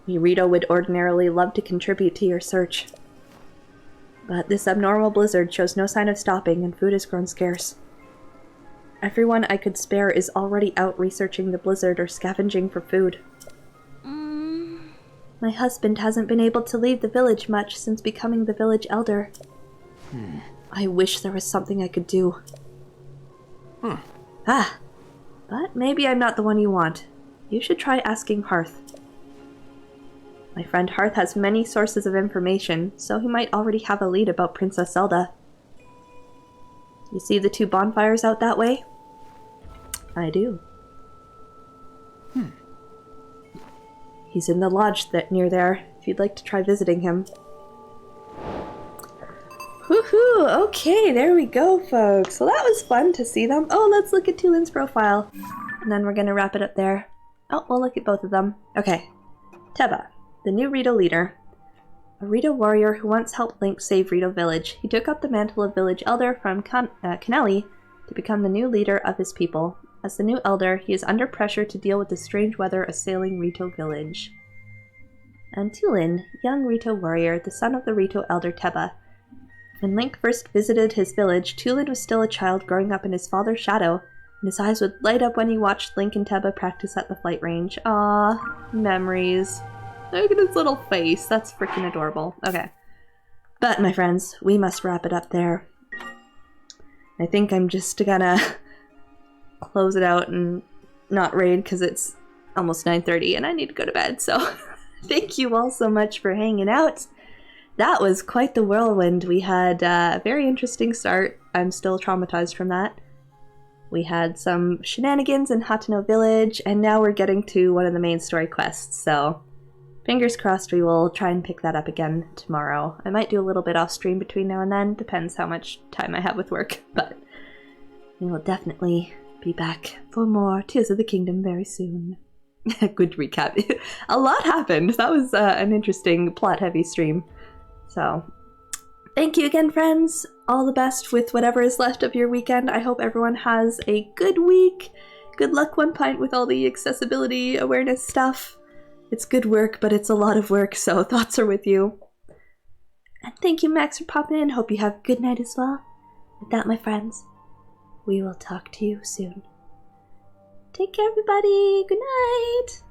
Rito would ordinarily love to contribute to your search. But this abnormal blizzard shows no sign of stopping and food has grown scarce. Everyone I could spare is already out researching the blizzard or scavenging for food. My husband hasn't been able to leave the village much since becoming the village elder. I wish there was something I could do. But maybe I'm not the one you want. You should try asking Hearth. My friend Hearth has many sources of information, so he might already have a lead about Princess Zelda. You see the 2 bonfires out that way? I do. He's in the lodge near there, if you'd like to try visiting him. Woohoo! Okay, there we go, folks. So that was fun to see them. Oh, let's look at Tulin's profile. And then we're gonna wrap it up there. Oh, we'll look at both of them. Okay. Teba, the new Rito leader. A Rito warrior who once helped Link save Rito Village. He took up the mantle of village elder from Canelli to become the new leader of his people. As the new elder, he is under pressure to deal with the strange weather assailing Rito Village. And Tulin, young Rito warrior, the son of the Rito elder Teba. When Link first visited his village, Tulin was still a child growing up in his father's shadow, and his eyes would light up when he watched Link and Teba practice at the flight range. Aww, memories. Look at his little face, that's freaking adorable. Okay. But, my friends, we must wrap it up there. I think I'm just gonna close it out and not raid because it's almost 9:30 and I need to go to bed, so thank you all so much for hanging out. That was quite the whirlwind. We had a very interesting start. I'm still traumatized from that. We had some shenanigans in Hateno Village, and now we're getting to one of the main story quests, so fingers crossed we will try and pick that up again tomorrow. I might do a little bit off stream between now and then, depends how much time I have with work, but we will definitely be back for more Tears of the Kingdom very soon. Good recap. A lot happened. That was an interesting plot-heavy stream. So, thank you again, friends. All the best with whatever is left of your weekend. I hope everyone has a good week. Good luck, One Pint, with all the accessibility awareness stuff. It's good work, but it's a lot of work, so thoughts are with you. And thank you, Max, for popping in. Hope you have a good night as well. With that, my friends, we will talk to you soon. Take care, everybody. Good night.